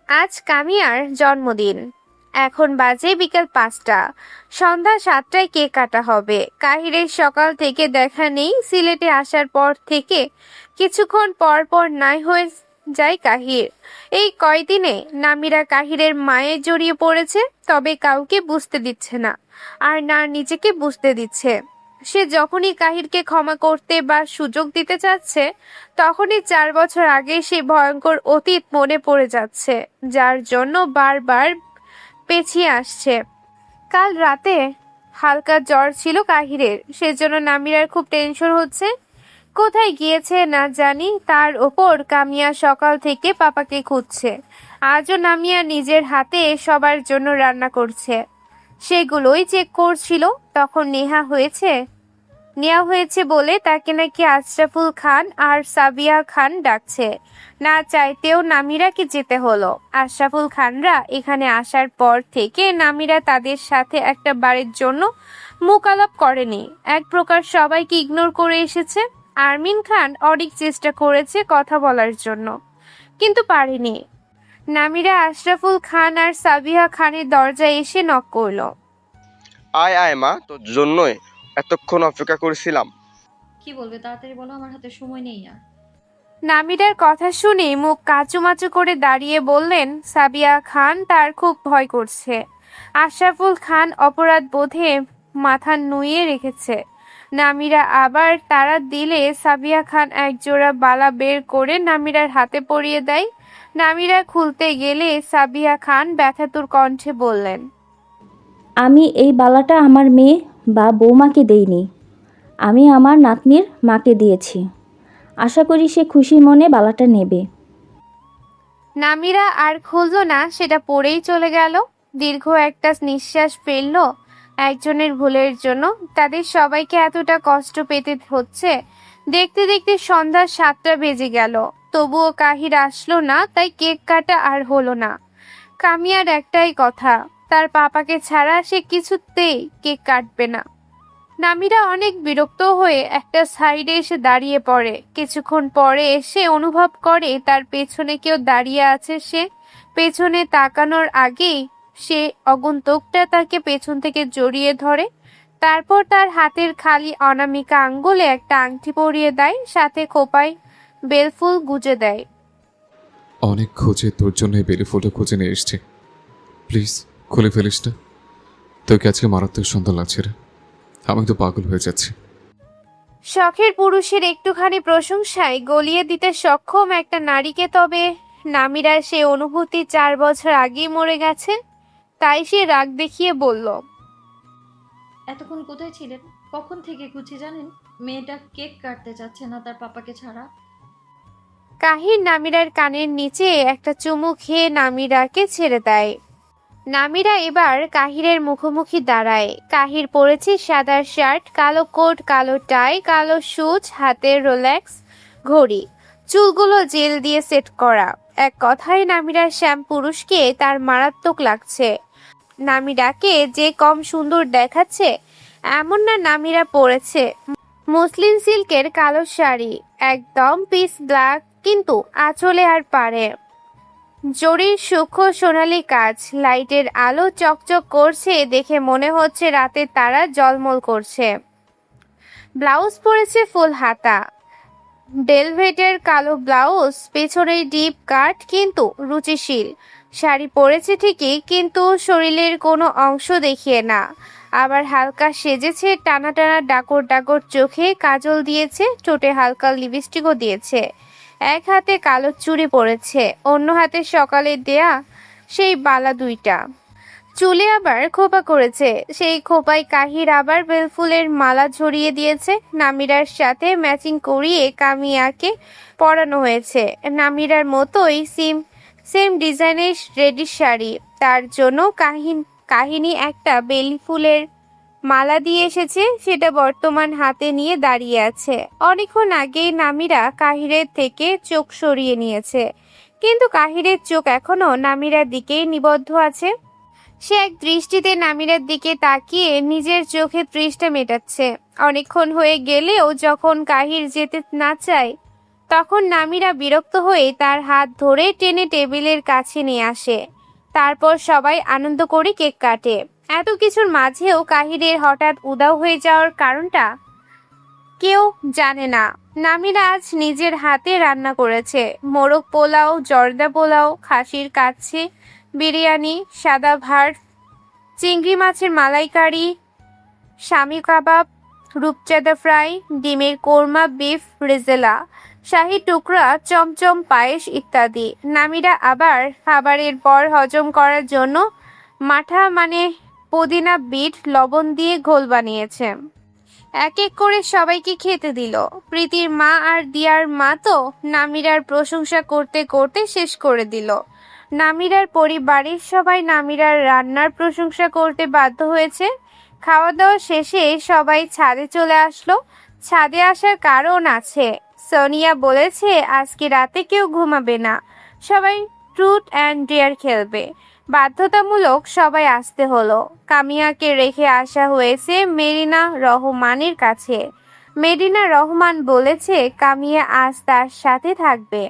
Speaker 3: আজ কামিয়ার জন্মদিন। এখন বাজে বিকাল 5টা। সন্ধ্যা 7টায় কেক কাটা হবে। কাহিরের সকাল থেকে দেখা নেই। সিলেটে আসার পর থেকে কিছুক্ষণ পর পর নাই হয়ে যায় কাহির। এই কয়দিনে নামিরা কাহিরের মায়ের জড়িয়ে পড়েছে, তবে কাউকে বুঝতে দিচ্ছে না, আর না নিজেকে বুঝতে দিচ্ছে। সে যখনই কাহিরকে ক্ষমা করতে বা সুযোগ দিতে চাচ্ছে, তখনই 4 বছর আগে সে ভয়ঙ্কর অতীত মনে পড়ে যাচ্ছে, যার জন্য বারবার পেছিয়ে আসছে। কাল রাতে হালকা জ্বর ছিল কাহিরের, সেজন্য নামিরার খুব টেনশন হচ্ছে। কোথায় গিয়েছে না জানি, তার ওপর কামিয়া সকাল থেকে পাপাকে খুঁজছে। আজও নামিয়া নিজের হাতে সবার জন্য রান্না করছে, সেগুলোই চেক করছিল। তখন নেওয়া হয়েছে বলে তাকে নাকি আশরাফুল খান আর সাবিয়া খান ডাকছে। না চাইতেও নামিরাকে যেতে হলো। আশরাফুল খানরা এখানে আসার পর থেকে নামিরা তাদের সাথে একটা বারের জন্য মুখ আলাপ করেনি, এক প্রকার সবাইকে ইগনোর করে এসেছে। আরমিন খান অনেক চেষ্টা করেছে কথা বলার জন্য, কিন্তু পারেনি। নামিরা আশরাফুল খান আর সাবিয়া খানের দরজায় এসে নক করলো।
Speaker 8: আয় আয় মা, তোর জন্যই এতক্ষণ অপেক্ষা করেছিলাম।
Speaker 5: কি বলবে তাড়াতাড়ি বলো, আমার হাতে সময় নেই আর।
Speaker 3: নামিরার কথা শুনে মুখ কাচুমাচু করে দাঁড়িয়ে বললেন সাবিয়া খান তার খুব ভয় করছে। আশরাফুল খান অপরাধ বোধে মাথা নুইয়ে রেখেছে। নামিরা আবার তাড়া দিলে সাবিয়া খান একজোড়া বালা বের করে নামিরার হাতে পরিয়ে দেয়। নামিরা খুলতে গেলে সাবিয়া খান ব্যথাতুর কণ্ঠে বললেন,
Speaker 9: আমি এই বালাটা আমার মেয়ে বা বৌমাকে দেইনি, আমি আমার নাতনির মাকে দিয়েছি। আশা করি সে খুশি মনে বালাটা নেবে।
Speaker 3: নামিরা আর খুলল না, সেটা পড়েই চলে গেল। দীর্ঘ একটা নিঃশ্বাস ফেলল। একজনের ভুলের জন্য তাদের সবাইকে এতটা কষ্ট পেতে হচ্ছে। দেখতে দেখতে সন্ধ্যা 7টা বেজে গেল, তবুও কাহির আসলো না। তাই কেক কাটা আর হলো না। কামিয়ার একটাই কথা, তার পাপাকে ছাড়া সে কিছুতেই কেক কাটবে না। নামিরা অনেক বিরক্ত হয়ে একটা সাইডে এসে দাঁড়িয়ে পড়ে। কিছুক্ষণ পরে এসে অনুভব করে তার পেছনে কেউ দাঁড়িয়ে আছে। সে পেছনে তাকানোর আগেই সে আগন্তুকটা তাকে পেছন থেকে জড়িয়ে ধরে। তারপর তার হাতের খালি অনামিকা আঙ্গুলে একটা আংটি পরিয়ে দেয়, সাথে খোপায় বেলফুল গুজে দেয়।
Speaker 4: অনেক খোঁজে তোর জন্য এই বেলি ফুলটা খুঁজে নিয়ে এসছি, প্লিজ খুলে ফেলিস না। তোকে আজকে মারাত্মক সুন্দর লাগছে রে, আমি তো পাগল হয়ে যাচ্ছি।
Speaker 3: শখের পুরুষের একটুখানি প্রশংসায় গলিয়ে দিতে সক্ষম একটা নারীকে, তবে নামিরার সে অনুভূতি 4 বছর আগেই মরে গেছে। তাই সে রাগ দেখিয়ে বলল,
Speaker 5: এতক্ষণ কোথায় ছিলেন? কখন থেকে খুঁজছি জানেন? মেয়েটা কেক কাটতে চাচ্ছে না তার পাপাকে ছাড়া।
Speaker 3: কাহির নামিরার কানের নিচে একটা চুমু খেয়ে নামিরাকে ছেড়ে দেয়। নামিরা এবার কাহিরের মুখোমুখি দাঁড়ায়। কাহির পরেছে সাদা শার্ট, কালো কোট, কালো টাই, কালো শুজ, হাতে রোলেক্স ঘড়ি, চুলগুলো জেল দিয়ে সেট করা। এক কথায় নামিরার শ্যাম পুরুষকে তার মারাত্মক লাগছে। নামিরাকে যে কম সুন্দর দেখাচ্ছে এমন না। নামিরা পরেছে মসলিন সিল্কের কালো শাড়ি, একদম পিস ব্ল্যাক, কিন্তু আঁচলে আর পারে জরির সূক্ষ্ম সোনালি কাজ। লাইটের আলো চকচক করছে, দেখে মনে হচ্ছে রাতের তারা ঝলমল করছে। ব্লাউজ পরেছে ফুল হাতা, ডেলভেটের কালো ব্লাউজ, পেছনে ডিপ কাট কিন্তু রুচিশীল। শাড়ি পরেছে ঠিকই, কিন্তু শরীরের কোনো অংশ দেখিয়ে না। আবার হালকা সেজেছে, টানা টানা ডাকর ডাকর চোখে কাজল দিয়েছে, ঠোঁটে হালকা লিপস্টিকও দিয়েছে। এক হাতে কালো চুড়ি পরেছে, অন্য হাতে সকালে দেয়া সেই বালা দুইটা। চুলে আবার খোপা করেছে, সেই খোপায় কাহির আবার বেলফুলের মালা ঝরিয়ে দিয়েছে। নামিরার সাথে ম্যাচিং করিয়ে কামিয়াকে পরানো হয়েছে। নামিরার মতোই সেম ডিজাইনের রেডি শাড়ি, তার জন্য কাহিনী একটা বেলি ফুলের মালা দিয়ে এসেছে, সেটা বর্তমান হাতে নিয়ে দাঁড়িয়ে আছে। অনেকক্ষণ আগেই নামিরা কাহিরের থেকে চোখ সরিয়ে নিয়েছে, কিন্তু কাহিরের চোখ এখনো নামিরার দিকেই নিবদ্ধ আছে। সে এক দৃষ্টিতে নামিরার দিকে তাকিয়ে নিজের চোখে তৃষ্ণা মেটাচ্ছে। অনেকক্ষণ হয়ে গেলেও যখন কাহির যেতে না চায়, তখন নামিরা বিরক্ত হয়ে তার হাত ধরে টেনে টেবিলের কাছে নিয়ে আসে। তারপর সবাই আনন্দ করে কেক কাটে। এত কিছুর মাঝেও কাহিরের হঠাৎ উধাও হয়ে যাওয়ার কারণটা কেউ জানে না। নামিরা আজ নিজের হাতে রান্না করেছে মোরগ পোলাও, জর্দা পোলাও, খাসির কাচ্ছি, বিরিয়ানি, সাদা ভাত, চিংড়ি মাছের মালাইকারি, শামি কাবাব, রূপচাঁদা ফ্রাই, ডিমের কোরমা, বিফ রেজেলা, শাহী টুকরা, চমচম পায়েস ইত্যাদি। নামিরা আবার খাবারের পর হজম করার জন্য মাঠা পুদিনা, বিট, লবণ দিয়ে ঘোল বানিয়েছে। এক এক করে সবাইকে খেতে দিল। প্রীতির মা আর দিয়ার মা তো নামিরার প্রশংসা করতে করতে শেষ করে দিল। নামিরার পরিবারের সবাই নামিরার রান্নার প্রশংসা করতে বাধ্য হয়েছে। খাওয়া দাওয়া শেষে সবাই ছাদে চলে আসলো। ছাদে আসার কারণ আছে। সোনিয়া বলেছে আজকে রাতে কেউ ঘুমাবে না, সবাই ট্রুথ অ্যান্ড ডেয়ার খেলবে। বাধ্যতামূলক সবাই আসতে হলো। কামিয়াকে রেখে আসা হয়েছে মেরিনা রহমানের কাছে। মেরিনা রহমান বলেছে কামিয়া আজ তার সাথে থাকবে।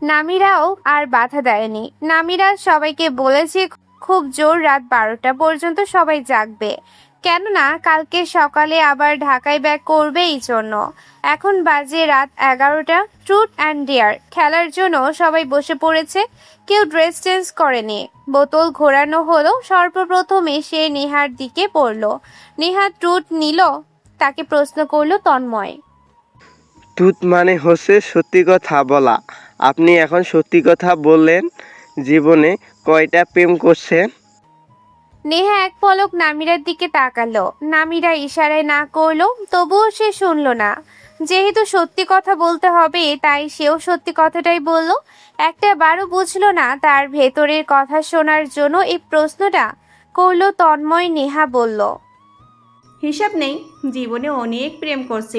Speaker 3: নামিরাও আর বাধা দেয়নি। নামিরা সবাইকে বলেছে খুব জোর রাত 12টা পর্যন্ত সবাই জাগবে, কেননা কালকে সকালে আবার ঢাকায় ব্যাক করবে। এই জন্য এখন বাজে রাত 11টা। ট্রুথ অ্যান্ড ডেয়ার খেলার জন্য সবাই বসে পড়েছে, কেউ ড্রেস চেঞ্জ করেনি। বোতল ঘোরানো হলো। সর্বপ্রথমে সে নেহার দিকে পড়লো। নেহা ট্রুথ নিল, তাকে প্রশ্ন করলো তন্ময়।
Speaker 8: টুথ মানে হচ্ছে সত্যি কথা বলা। আপনি এখন সত্যি কথা বললেন, জীবনে কয়টা প্রেম করছেন?
Speaker 3: নেহা এক পলক নামিরার দিকে তাকালো। নামিরা ইশারায় না করলো, তবুও সে শুনলো না। যেহেতু সত্যি কথা বলতে হবে, তাই সেও সত্যি কথাটাই বলল। একটা বারও বুঝলো না তার ভেতরের কথা শোনার জন্য এই প্রশ্নটা করলো তন্ময়। নেহা বলল,
Speaker 6: হিসাব নেই, জীবনে অনেক প্রেম করছি,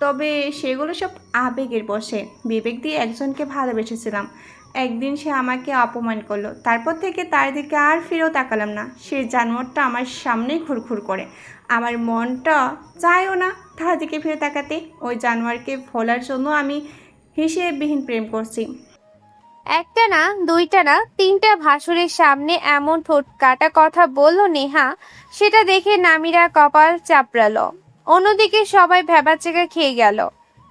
Speaker 6: তবে সেগুলো সব আবেগের বশে। বিবেক দিয়ে একজনকে ভালোবেসেছিলাম। একদিন সে আমাকে অপমান করলো, তারপর থেকে তার দিকে আর ফিরেও তাকালাম না। সে জানোয়ারটা আমার সামনেই ঘুরঘুর করে, আমার মনটা চায়ও না তার দিকে ফিরে তাকাতে। ওই জানোয়ারকে ভোলার জন্য আমি হিসেববিহীন প্রেম করছি।
Speaker 3: একটা না, দুইটা না, 3টা ভাসুরের সামনে এমন ঠোঁট কাটা কথা বলল নেহা, সেটা দেখে নামিরা কপাল চাপড়ালো। অন্যদিকে সবাই ভ্যাবাচেকা খেয়ে গেল।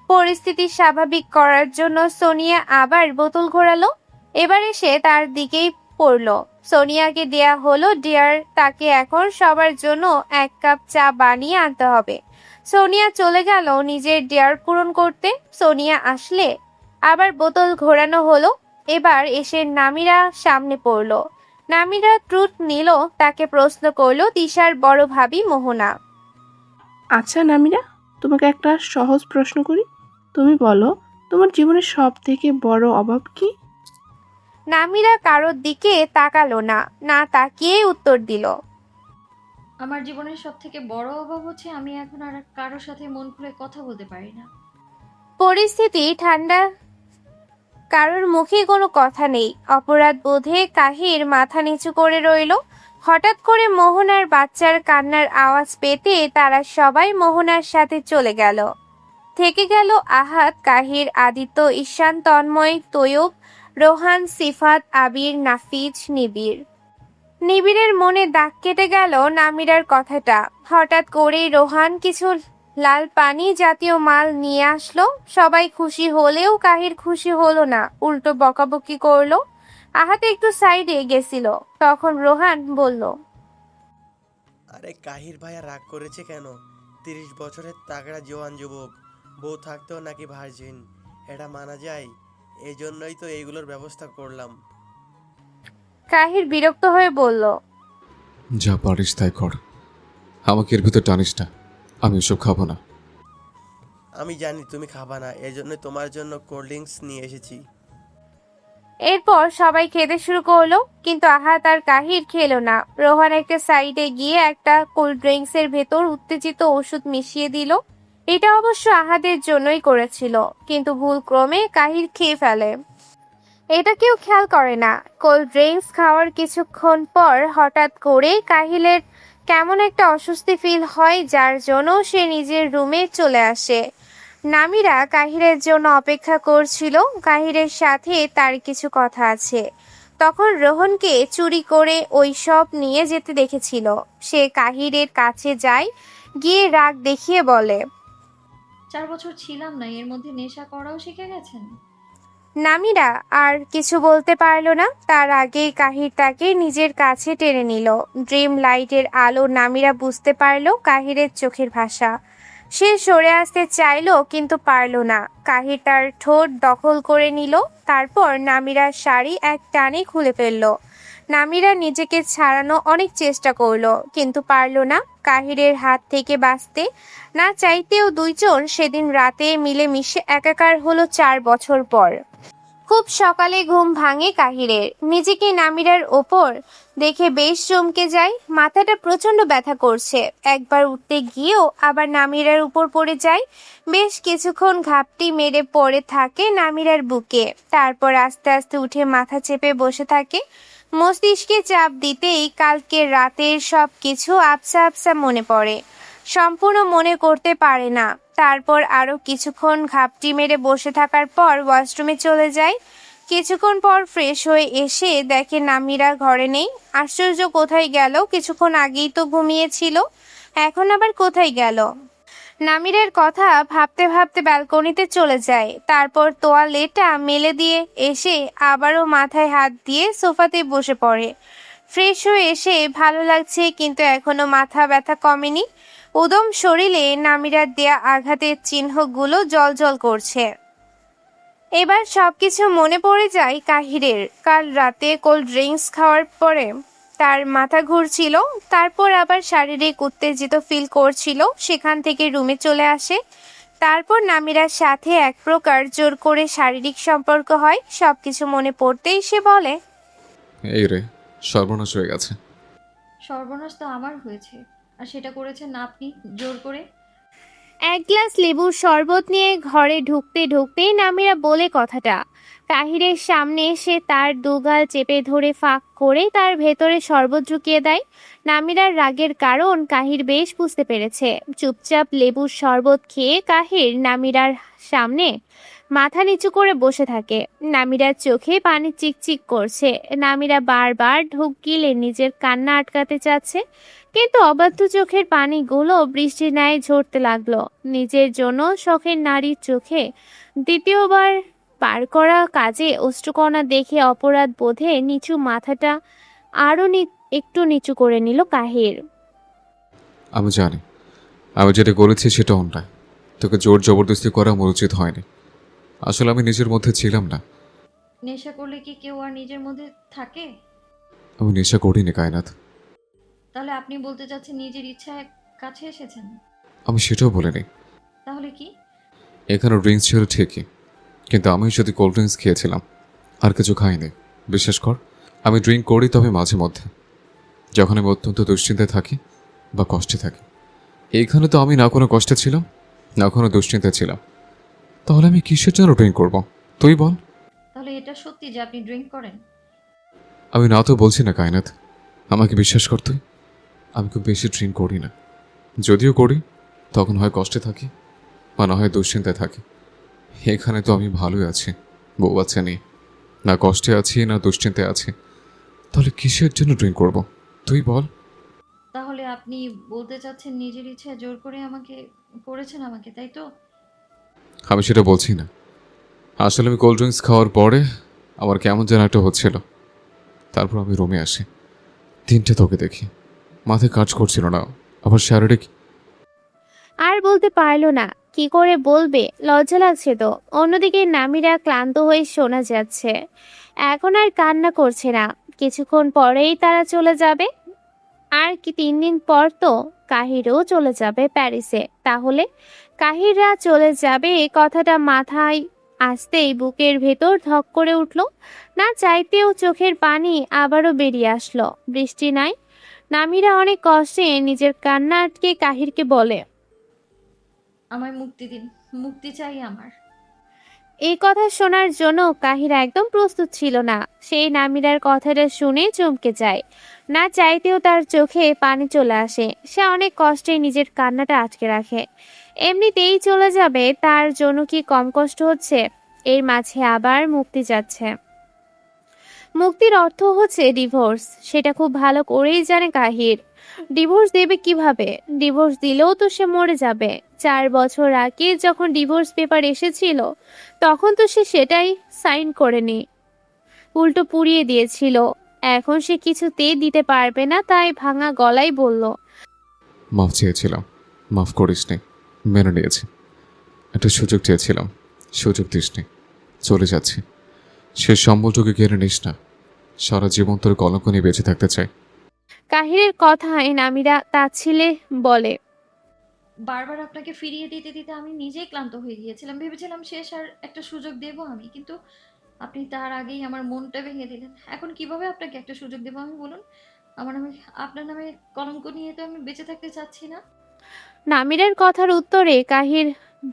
Speaker 3: পরিস্থিতি স্বাভাবিক করার জন্য সোনিয়া আবার বোতল ঘোরালো। এবার এসে তার দিকেই পড়লো। সোনিয়াকে দেয়া হলো ডিয়ার, তাকে এখন সবার জন্য 1 কাপ চা বানিয়ে আনতে হবে। সোনিয়া চলে গেল নিজের ডিয়ার পূরণ করতে। সোনিয়া আসলে আবার বোতল ঘোরানো হলো। এবার এসে নামিরা সামনে পড়লো। নামিরা ট্রুথ নিল, তাকে প্রশ্ন করলো তিশার বড় ভাবি মোহনা।
Speaker 10: আচ্ছা নামিরা, তোমাকে একটা সহজ প্রশ্ন করি। তুমি বলো, তোমার জীবনের সব থেকে বড় অভাব কি?
Speaker 3: নামিরা কারোর দিকে তাকালো না, না তাকিয়ে উত্তর দিল,
Speaker 5: আমার জীবনের সব থেকে বড় অভাব হচ্ছে আমি এখন আর কারোর সাথে মন খুলে কথা বলতে পারি না।
Speaker 3: পরিস্থিতি ঠান্ডা, কারোর মুখে কোনো কথা নেই। অপরাধ বোধে কাহির মাথা নিচু করে রইল। হঠাৎ করে মোহনার বাচ্চার কান্নার আওয়াজ পেতে তারা সবাই মোহনার সাথে চলে গেল। থেকে গেল আহাদ, কাহির, আদিত্য, ঈশান, তন্ময়, তৈয়ব, রোহান, সিফাত, আবির, নাফিজ, নিবিড়ের মনে দাগ কেটে গেল নামিরার কথাটা। হঠাৎ করেই রোহান কিছু লাল পানি জাতীয় মাল নিয়ে আসলো। সবাই খুশি হলেও কাহির খুশি হলো না, উল্টো বকাবকি করলো। আহাত একটু সাইডে গেছিল, তখন রোহান বলল,
Speaker 11: আরে কাহির ভাইয়া রাগ করেছে কেন? 30 বছরের তাগড়া জওয়ান যুবক, বউ থাকতেও নাকি ভার্জিন, এটা মানা যায়? এই জন্যই তো এইগুলোর ব্যবস্থা করলাম।
Speaker 3: কাহির বিরক্ত হয়ে বলল,
Speaker 4: যা পারিস তাই কর, আমাকে এর ভিতর টানিস না, আমি এসব খাবো না।
Speaker 11: আমি জানি তুমি খাবা না, এই জন্য তোমার জন্য কোল্ড ড্রিঙ্কস নিয়ে এসেছি।
Speaker 3: এরপর সবাই খেতে শুরু করলো, কিন্তু আহাত আর কাহির খেলো না। রোহান একটা সাইডে গিয়ে একটা কোল্ড ড্রিঙ্কস এর ভেতর উত্তেজিত ওষুধ মিশিয়ে দিল। এটা অবশ্য আহাদের জন্যই করেছিল, কিন্তু ভুলক্রমে কাহির খেয়ে ফেলে। এটা কেউ খেয়াল করে না। কোল্ড ড্রিঙ্কস খাওয়ার কিছুক্ষণ পর হঠাৎ করে কাহিলের কেমন একটা অস্বস্তি ফিল হয়, যার জন্য সে নিজের রুমে চলে আসে। নামিরা কাহিরের জন্য অপেক্ষা করছিল। কাহিরের সাথে তার কিছু কথা আছে। তখন রোহনকে চুরি করে ওই সব নিয়ে যেতে দেখেছিল। সে কাহিরের কাছে যায়, গিয়ে রাগ দেখিয়ে বলে,
Speaker 5: 4 বছর ছিলাম না, এর মধ্যে নেশা করাও শিখে গেছেন?
Speaker 3: নামিরা আর কিছু বলতে পারল না। তার আগেই কাহির তাকে নিজের কাছে টেনে নিল। ড্রিম লাইটের আলো নামিরা বুঝতে পারল কাহিরের চোখের ভাষা। সে সরে আসতে চাইলো, কিন্তু পারল না। কাহির তার ঠোঁট দখল করে নিল। তারপর নামিরার শাড়ি এক টানে খুলে ফেলল। নামিরা নিজেকে ছাড়ানো অনেক চেষ্টা করলো, কিন্তু পারল না। কাহিরের হাত থেকে বাঁচতে না চাইতেও দুইজন সেদিন রাতে মিলেমিশে একাকার হলো 4 বছর পর। খুব সকালে ঘুম ভাঙে কাহিরের। নিজেকে নামিরার ওপর দেখে বেশ চমকে যায়। মাথাটা প্রচন্ড ব্যথা করছে। একবার উঠতে গিয়েও আবার নামিরার উপর পড়ে যায়। বেশ কিছুক্ষণ ঘাপটি মেরে পড়ে থাকে নামিরার বুকে। তারপর আস্তে আস্তে উঠে মাথা চেপে বসে থাকে। মস্তিষ্কে চাপ দিতেই কালকের রাতের সব কিছু আবছা আবছা মনে পড়ে। সম্পূর্ণ মনে করতে পারে না। তারপর আরো কিছুক্ষণ ঘাপটি মেরে বসে থাকার পর ওয়াশরুমে চলে যায়। কিছুক্ষণ পর ফ্রেশ হয়ে এসে দেখে নামিরা ঘরে নেই। আশ্চর্য, কোথায় গেল? কিছুক্ষণ আগেই তো ঘুমিয়েছিল, এখন আবার কোথায় গেল? নামিরার কথা ভাবতে ভাবতে ব্যালকনিতে চলে যায়। তারপর তোয়ালেটা মেলে দিয়ে এসে আবারও মাথায় হাত দিয়ে সোফাতে বসে পড়ে। ফ্রেশ হয়ে এসে ভালো লাগছে, কিন্তু এখনো মাথা ব্যথা কমেনি। উদম শরীরে নামিরার দেয়া আঘাতের চিহ্নগুলো জ্বলজ্বল করছে। এবার সবকিছু মনে পড়ে যায় কাহিরের। কাল রাতে কোল্ড ড্রিঙ্কস খাওয়ার পরে তার মাথা ঘুরছিল, তারপর আবার শারীরিক উত্তেজিত ফিল করছিল। সেখান থেকে রুমে চলে আসে। তারপর নামিরার সাথে এক প্রকার জোর করে শারীরিক সম্পর্ক হয়। সবকিছু মনে পড়তেই সে বলে,
Speaker 4: এই রে, সর্বনাশ হয়ে গেছে।
Speaker 5: সর্বনাশ তো আমার হয়েছে, আর সেটা করেছেন আপনি জোর করে।
Speaker 3: এক গ্লাস লেবুর শরবত নিয়ে ঘরে ঢুকতে ঢুকতেই নামিরা বলে কথাটা। কাহিরের সামনে এসে তার দুগাল চেপে ধরে ফাঁক করে তার ভেতরে শরবত ঢুকিয়ে দেয়। নামিরার রাগের কারণ কাহির বেশ বুঝতে পেরেছে। চুপচাপ লেবুর শরবত খেয়ে কাহির নামিরার সামনে মাথা নিচু করে বসে থাকে। নামিরার চোখে পানি চিকচিক করছে। নামিরা বারবার ঢোক গিলে নিজের কান্না আটকাতে চাচ্ছে, কিন্তু অবাধ্য চোখের পানিগুলো বৃষ্টির ন্যায় ঝরতে লাগলো। নিজের জন্য শখের নারীর চোখে দ্বিতীয়বার পার করা কাজে অশ্রুকণা দেখে অপরাধ বোধে নিচু মাথাটা আরো একটু নিচু করে নিল কাহির।
Speaker 4: আমি জানি আমি যেটা করেছি সেটা অন্যায়। তোকে জোর জবরদস্তি করা আমার উচিত হয়নি। আসলে আমি নিজের মধ্যে ছিলাম না।
Speaker 5: নেশা করলে কি কেউ আর নিজের মধ্যে থাকে?
Speaker 4: আমি নেশা করিনি কায়নাত।
Speaker 5: তাহলে আপনি বলতে চাচ্ছেন নিজের ইচ্ছায় কাছে এসেছেন?
Speaker 4: আমি সেটাও বলিনি।
Speaker 5: তাহলে কি?
Speaker 4: এখানে ড্রিঙ্কস ছিল ঠিকই, কিন্তু আমি যদি কোল্ড ড্রিঙ্কস খেয়েছিলাম, আর কিছু খাইনি। বিশ্বাস কর, আমি ড্রিঙ্ক করি, তবে মাঝে মধ্যে, যখন আমি অত্যন্ত দুশ্চিন্তায় থাকি বা কষ্টে থাকি। এইখানে তো আমি না কোনো কষ্টে ছিলাম, না কোনো দুশ্চিন্তায় ছিলাম। তাহলে আমি কিসের জন্য ড্রিঙ্ক করব? তুই বল।
Speaker 5: তাহলে এটা সত্যি যে আপনি ড্রিঙ্ক করেন?
Speaker 4: আমি না তো বলছি না কায়নাত, আমাকে বিশ্বাস করতে, আমি খুব বেশি ড্রিঙ্ক করি না। যদিও করি তখন হয় কষ্টে থাকি বা না হয় দুশ্চিন্তায় থাকি। এখানে তো আমি ভালোই আছি, বউ বাচ্চা নেই, না কষ্টে আছি না দুশ্চিন্তায় আছি। তাহলে কিসের জন্য ড্রিঙ্ক করব তুই বল।
Speaker 5: তাহলে আপনি বলতে চাচ্ছেন নিজের ইচ্ছা জোর করে করেছেন আমাকে, তাই তো?
Speaker 4: আমি সেটা বলছি না। আসলে আমি কোল্ড ড্রিঙ্কস খাওয়ার পরে আমার কেমন যেন একটা হচ্ছিল। তারপর আমি রুমে আসি, 3টে তোকে দেখি, মাথায় কাজ করছিল না, আবার শারীরিক।
Speaker 3: আর বলতে পারলো না, কি করে বলবে, লজ্জা লাগছে তো। অন্যদিকে নামিরা ক্লান্ত হয়ে শোনা যাচ্ছে, এখন আর কান্না করছে না। কিছুক্ষণ পরেই তারা চলে যাবে। আর কি 3 দিন পর তো কাহিরও চলে যাবে প্যারিসে। তাহলে কাহিররা চলে যাবে এই কথাটা মাথায় আসতেই বুকের ভেতর ধক করে উঠল। না চাইতেও চোখের পানি আবারও বেরিয়ে আসলো। বৃষ্টি নাই। নামিরা অনেক কষ্টে নিজের কান্না আটকে কাহিরকে বলে,
Speaker 5: আমায় মুক্তি দিন, মুক্তি চাই আমার।
Speaker 3: এই কথা শোনার জন্য কাহিরা একদম প্রস্তুত ছিল না। সেই নামিরার কথাটা শুনে চমকে যায়। না চাইতেও তার চোখে পানি চলে আসে। সে অনেক কষ্টে নিজের কান্নাটা আটকে রাখে। এমনিতেই চলে যাবে, তার জন্য কি কম কষ্ট হচ্ছে? এর মাঝে আবার মুক্তি যাচ্ছে। মুক্তির অর্থ হচ্ছে ডিভোর্স। সেটা খুব ভালো করেই জানে কাহির। ডিভোর্স দেবে কিভাবে? ডিভোর্স দিলেও তো সে মরে যাবে। 4 বছর আগে যখন ডিভোর্স পেপার এসেছিল তখন তো সে সেটাই সাইন করেনি, উল্টো পুড়িয়ে দিয়েছিল। এখন সে কিছুতেই দিতে পারবে না, তাই ভাঙা গলায় বলল,
Speaker 4: মাফ চেয়েছিলাম, মাফ করিসনি, মেনে নিয়েছি। একটা সুযোগ চেয়েছিলাম, সুযোগ দিসনি, চলে যাচ্ছি। সে সম্বলটুকু কেড়ে নিস না। সারা জীবন তোর কলঙ্ক নিয়ে বেঁচে থাকতে চাই।
Speaker 3: কাহিরের কথায় নামিরা তাচ্ছিলে বলে,
Speaker 5: বারবার আপনাকে ফিরিয়ে দিতে দিতে আমি নিজেই ক্লান্ত হয়ে গিয়েছিলাম। ভেবেছিলাম শেষ আর একটা সুযোগ দেব আমি, কিন্তু আপনি তার আগেই আমার মনটা ভেঙে দিলেন। এখন কিভাবে আপনাকে একটা সুযোগ দেবো আমি, বলুন? আমার নামে, আপনার নামে কলঙ্ক নিয়ে তো আমি বেঁচে থাকতে চাচ্ছি না।
Speaker 3: নামিরার কথার উত্তরে কাহির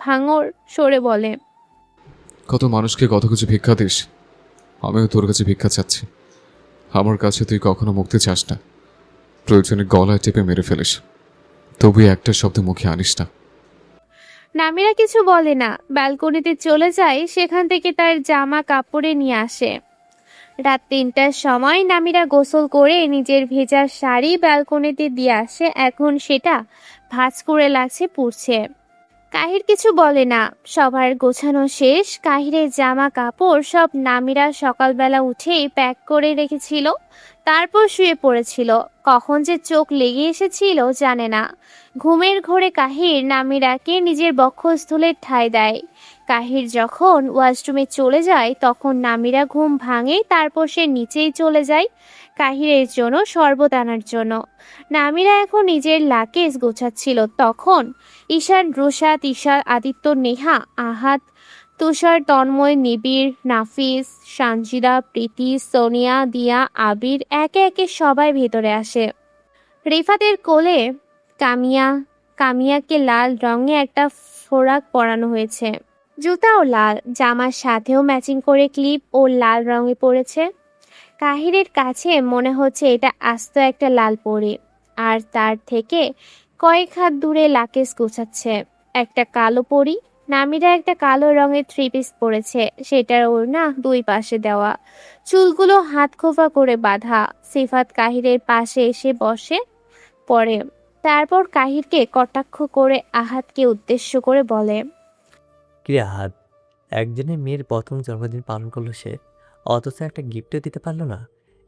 Speaker 3: ভাঙর সরে বলে,
Speaker 4: কত মানুষকে কত কিছু ভিক্ষা দিস, আমিও তোর কাছে ভিক্ষা চাচ্ছি। আমার কাছে তুই কখনো মুক্তি চাস না, প্রয়োজনে গলায় টেপে মেরে ফেলিস, তবুই একটা শব্দ মুখে আনিস না।
Speaker 3: নামিরা কিছু বলে না, ব্যালকনিতে চলে যায়। সেখান থেকে তার জামা কাপড়ে নিয়ে আসে। রাত 3টার সময় নামিরা গোসল করে নিজের ভেজা শাড়ি ব্যালকনিতে দিয়ে আসে। এখন সেটা ভাঁজ করে লাগছে, পুড়ছে। কাহির কিছু বলে না। সবার গোছানো শেষ। কাহিরের জামা কাপড় সব নামিরা সকালবেলা উঠেই প্যাক করে রেখেছিল, তারপর শুয়ে পড়েছিল। কখন যে চোখ লেগে এসেছিল জানে না। ঘুমের ঘোরে কাহির নামিরাকে নিজের বক্ষস্থলে ঠাঁই দেয়। কাহির যখন ওয়াশরুমে চলে যায় তখন নামিরা ঘুম ভাঙে। তারপর সে নিচেই চলে যায় কাহিরের জন্য শরবত আনার জন্য। নামিরা এখন নিজের লাকেজ গোছাচ্ছিল তখন ঈশান, রুশা, তিশা, আদিত্য, নেহা, আহাত, তুষার, তন্ময়, নিবিড়, নাফিস, সানজিদা, প্রীতি, সোনিয়া, দিয়া, আবির একে একে সবাই ভেতরে আসে। রিফাতের কোলে কামিয়াকে লাল রঙে একটা ফোরাক পরানো হয়েছে। জুতাও লাল, জামার সাথেও ম্যাচিং করে ক্লিপ ও লাল রঙে পড়েছে। কাহিরের কাছে মনে হচ্ছে এটা আস্ত একটা লাল পরি, আর তার থেকে কয়েক হাত দূরে লাকেশ গোছাচ্ছে একটা কালো পরি। নামিরা একটা কালো রঙের 3 পিস পরেছে, সেটার ওড়না 2 পাশে দেওয়া, চুলগুলো হাত খোফা করে বাঁধা। সিফাত কাহিরের পাশে এসে বসে পড়ে। তারপর কাহিরকে কটাক্ষ করে আহাতকে উদ্দেশ্য করে বলে,
Speaker 12: কিরে আহাত, একজনের মেয়ের প্রথম জন্মদিন পালন করলো সে, অথচ একটা গিফটও দিতে পারলো না।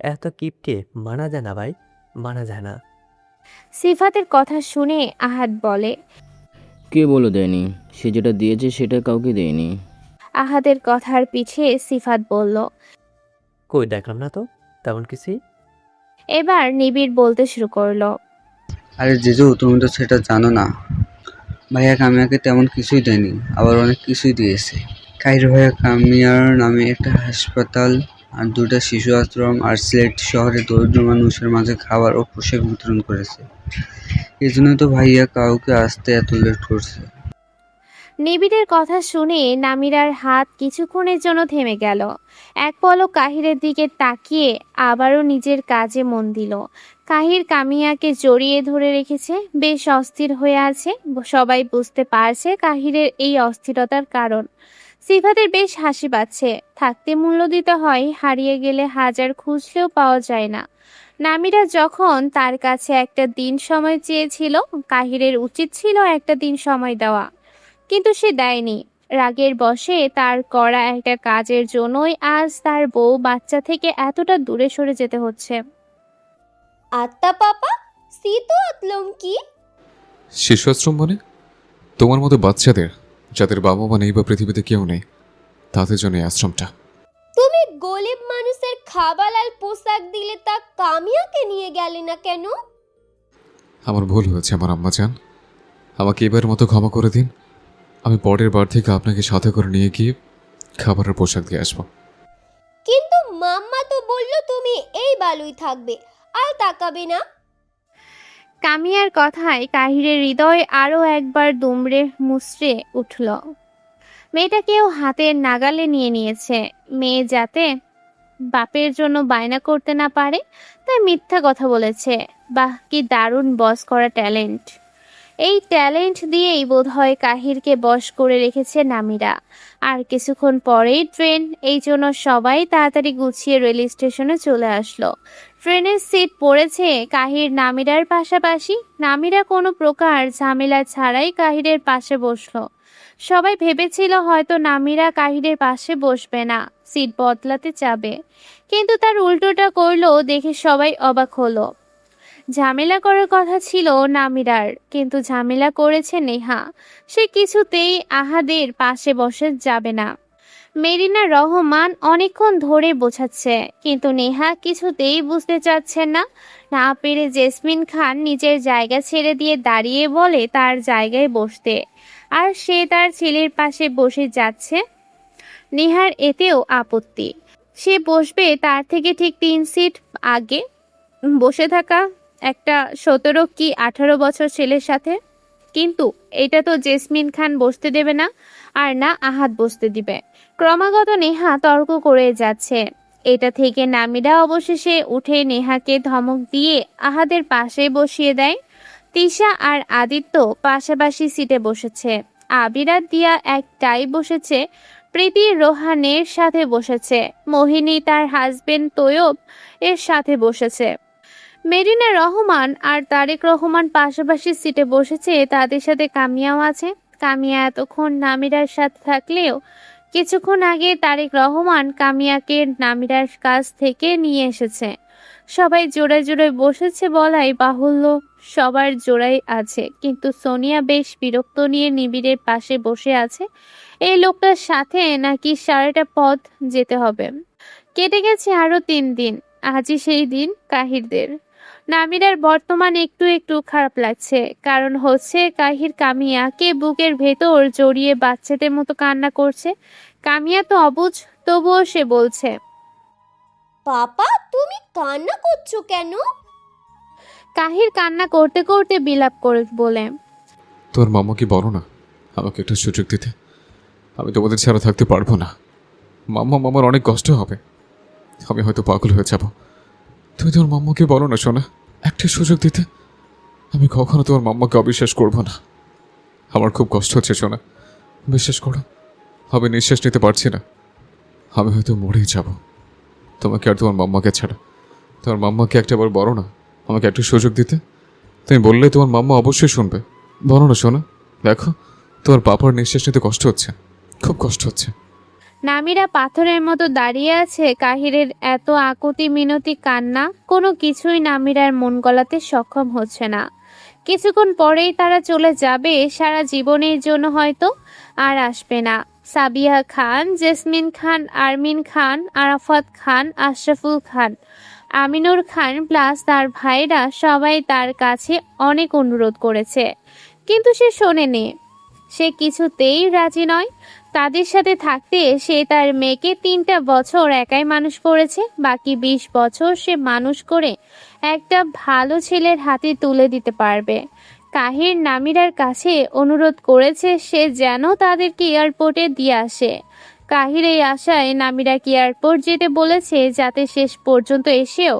Speaker 12: এত গিফটে মানা যায় না ভাই, মানা যায় না।
Speaker 3: সিফাতের কথা শুনে আহাত বলে,
Speaker 13: কে বলে দেয়নি? সে যেটা দিয়েছে সেটা কাউকে দেয়নি।
Speaker 3: আহাদের কথার পিছে সিফাত বলল,
Speaker 12: কই দেখলাম না তো তেমন কিছুই।
Speaker 3: এবার নিবিড় বলতে শুরু করলো,
Speaker 14: আরে জিজু, তুমি তো সেটা জানো না। ভাইয়া কামিয়াকে তেমন কিছুই দেয়নি, আবার অনেক কিছুই দিয়েছে। কাহির ভাইয়া কামিয়ার নামে একটা হাসপাতাল আর 2টা শিশু আশ্রম আর সিলেট শহরে দরিদ্র মানুষের মাঝে খাবার ও পোশাক বিতরণ করেছে। এই জন্যই তো ভাইয়া কাউকে আসতে এত লেট করছে।
Speaker 3: নিবিড়ের কথা শুনে নামিরার হাত কিছুক্ষণের জন্য থেমে গেল। এক পলক কাহিরের দিকে তাকিয়ে আবারও নিজের কাজে মন দিল। কাহির কামিয়াকে জড়িয়ে ধরে রেখেছে, বেশ অস্থির হয়ে আছে। সবাই বুঝতে পারছে কাহিরের এই অস্থিরতার কারণ। সিফাতের বেশ হাসি পাচ্ছে। থাকতে মূল্য দিতে হয়, হারিয়ে গেলে হাজার খুঁজলেও পাওয়া যায় না। নামিরা যখন তার কাছে একটা দিন সময় চেয়েছিল, কাহিরের উচিত ছিল একটা দিন সময় দেওয়া, কিন্তু সে দেয়নি। রাগের বশে তার করা একটা কাজের জন্যই আজ তার বউ বাচ্চা থেকে এতটা দূরে সরে যেতে হচ্ছে।
Speaker 2: আত্মা পাপা সিতো আতলম কি?
Speaker 4: শিশু আশ্রম মানে তোমার মতো বাচ্চাদের, যাদের বাবা মা নেই বা পৃথিবীতে কেউ নেই, তাদের জন্য এই আশ্রমটা।
Speaker 2: তুমি গরিব মানুষের খাবার আর পোশাক দিলে তা কামিয়াকে নিয়ে গেলে না কেন?
Speaker 4: আমার ভুল হয়েছে আমার আম্মা জান, আমাকে এবার মতো ক্ষমা করে দিন। আমি পরের বার থেকে আপনাকে সাথে করে নিয়ে গিয়ে খাবারের পোশাক দিয়ে আসবো।
Speaker 2: কিন্তু মাম্মা তো বললো তুমি এই বালুই থাকবে, আর তাকাবে না।
Speaker 3: কামিয়ার কথায় কাহিরের হৃদয় আরো একবার দুমড়ে মুচড়ে উঠল। মেয়েটাকেও হাতের নাগালে নিয়ে নিয়েছে। মেয়ে যাতে বাপের জন্য বায়না করতে না পারে, তাই মিথ্যা কথা বলেছে। বাহ, কি দারুণ বস করা ট্যালেন্ট! এই ট্যালেন্ট দিয়েই বোধহয় কাহিরকে বশ করে রেখেছে নামিরা। আর কিছুক্ষণ পরেই ট্রেন, এই জন্য সবাই তাড়াতাড়ি গুছিয়ে রেল স্টেশনে চলে আসলো। ট্রেনের সিট পড়েছে কাহির নামিরার পাশাপাশি। নামিরা কোনো প্রকার ঝামেলা ছাড়াই কাহিরের পাশে বসলো। সবাই ভেবেছিল হয়তো নামিরা কাহিরের পাশে বসবে না, সিট বদলাতে যাবে, কিন্তু তার উল্টোটা করলো দেখে সবাই অবাক হলো। ঝামেলা করার কথা ছিল নামিরার, কিন্তু ঝামেলা করেছে নেহা। সে কিছুতেই আহাদের পাশে বসে যাবে না। মেরিনা রহমান অনেকক্ষণ ধরে বোঝাচ্ছে, কিন্তু নেহা কিছুতেই বুঝতে চাচ্ছেন না। না পেরে জেসমিন খান নিজের জায়গা ছেড়ে দিয়ে দাঁড়িয়ে বলে তার জায়গায় বসতে, আর সে তার ছেলের পাশে বসে যাচ্ছে। নেহার এতেও আপত্তি। সে বসবে তার থেকে ঠিক 3 সিট আগে বসে থাকা একটা 17 কি 18 বছর ছেলের সাথে। কিন্তু এটা তো জেসমিন খান বসতে দেবে না, আর না আহাদ বসতে দিবে। ক্রমাগত নেহা তর্ক করে যাচ্ছে। এটা থেকে নামিরা অবশেষে উঠে নেহাকে ধমক দিয়ে আহাদের পাশে বসিয়ে দেয়। তিশা আর আদিত্য পাশাপাশি সিটে বসেছে। আবিরা দিয়া একটাই বসেছে। প্রীতি রোহানের সাথে বসেছে। মোহিনী তার হাজবেন্ড তৈয়ব এর সাথে বসেছে। মেরিনা রহমান আর তারেক রহমান পাশাপাশি সিটে বসেছে, তাদের সাথে কামিয়াও আছে। কামিয়া এতক্ষণ নামিরার সাথে থাকলেও কিছুক্ষণ আগে তারেক রহমান কামিয়াকে নামিরার কাছ থেকে নিয়ে এসেছে। সবাই জোড়ায় জোড়ায় বসেছে বলাই বাহুল্য, সবার জোড়াই আছে, কিন্তু সোনিয়া বেশ বিরক্ত নিয়ে নিবিড়ের পাশে বসে আছে। এই লোকটার সাথে নাকি সারাটা পথ যেতে হবে। কেটে গেছে আরো 3 দিন। আজই সেই দিন কাহিরদের। নামিরার বর্তমান একটু একটু খারাপ লাগছে, কারণ হচ্ছে কাহির কামিয়াকে বুকের ভেতর জড়িয়ে বাচ্চাদের মতো কান্না করছে। কামিয়া তো অবুঝ, তবুও সে বলছে,
Speaker 2: পাপা তুমি কান্না করছো কেন?
Speaker 3: কাহির কান্না করতে করতে বিলাপ করে বলে,
Speaker 4: তোর মাম্মাকে বলো না আমাকে একটা সুযোগ দিতে, আমি তোমাদের ছাড়া থাকতে পারবো না। মামার অনেক কষ্ট হবে, আমি হয়তো পাগল হয়ে যাব। তুমি তোমার মাম্মাকে বলো না সোনা, একটা সুযোগ দিতে। আমি কখনো তোমার মাম্মাকে অবিশ্বাস করবো না। আমার খুব কষ্ট হচ্ছে সোনা, বিশ্বাস করো। আমি নিঃশ্বাস নিতে পারছি না, আমি হয়তো মরেই যাব তোমাকে আর তোমার মাম্মাকে ছাড়া। তোমার মাম্মাকে একটাবার বলো না আমাকে একটা সুযোগ দিতে। তুমি বললে তোমার মাম্মা অবশ্যই শুনবে। বলো না সোনা, দেখো তোমার পাপার নিঃশ্বাস নিতে কষ্ট হচ্ছে, খুব কষ্ট হচ্ছে।
Speaker 3: নামিরা পাথরের মতো দাঁড়িয়ে আছে। কাহিরের এত আকুতি মিনতি কান্না, কোনো কিছুই নামিরার মন গলাতে সক্ষম হচ্ছে না। কিছুক্ষণ পরেই তারা চলে যাবে, সারা জীবনের জন্য হয়তো আর আসবে না। সাবিয়া খান, জেসমিন খান, আরমিন খান, আরাফাত খান, আশরাফুল খান, আমিনুর খান প্লাস তার ভাইরা সবাই তার কাছে অনেক অনুরোধ করেছে, কিন্তু সে শোনেনি। সে কিছুতেই রাজি নয় তাদের সাথে থাকতে। সে তার মেয়েকে 3টা বছর একাই মানুষ করেছে, বাকি 20 বছর সে মানুষ করে একটা ভালো ছেলের হাতে তুলে দিতে পারবে। কাহির নামিরার কাছে অনুরোধ করেছে সে যেন তাদেরকে এয়ারপোর্টে দিয়ে আসে। কাহির এই আশায় নামিরাকে এয়ারপোর্ট যেতে বলেছে, যাতে শেষ পর্যন্ত এসেও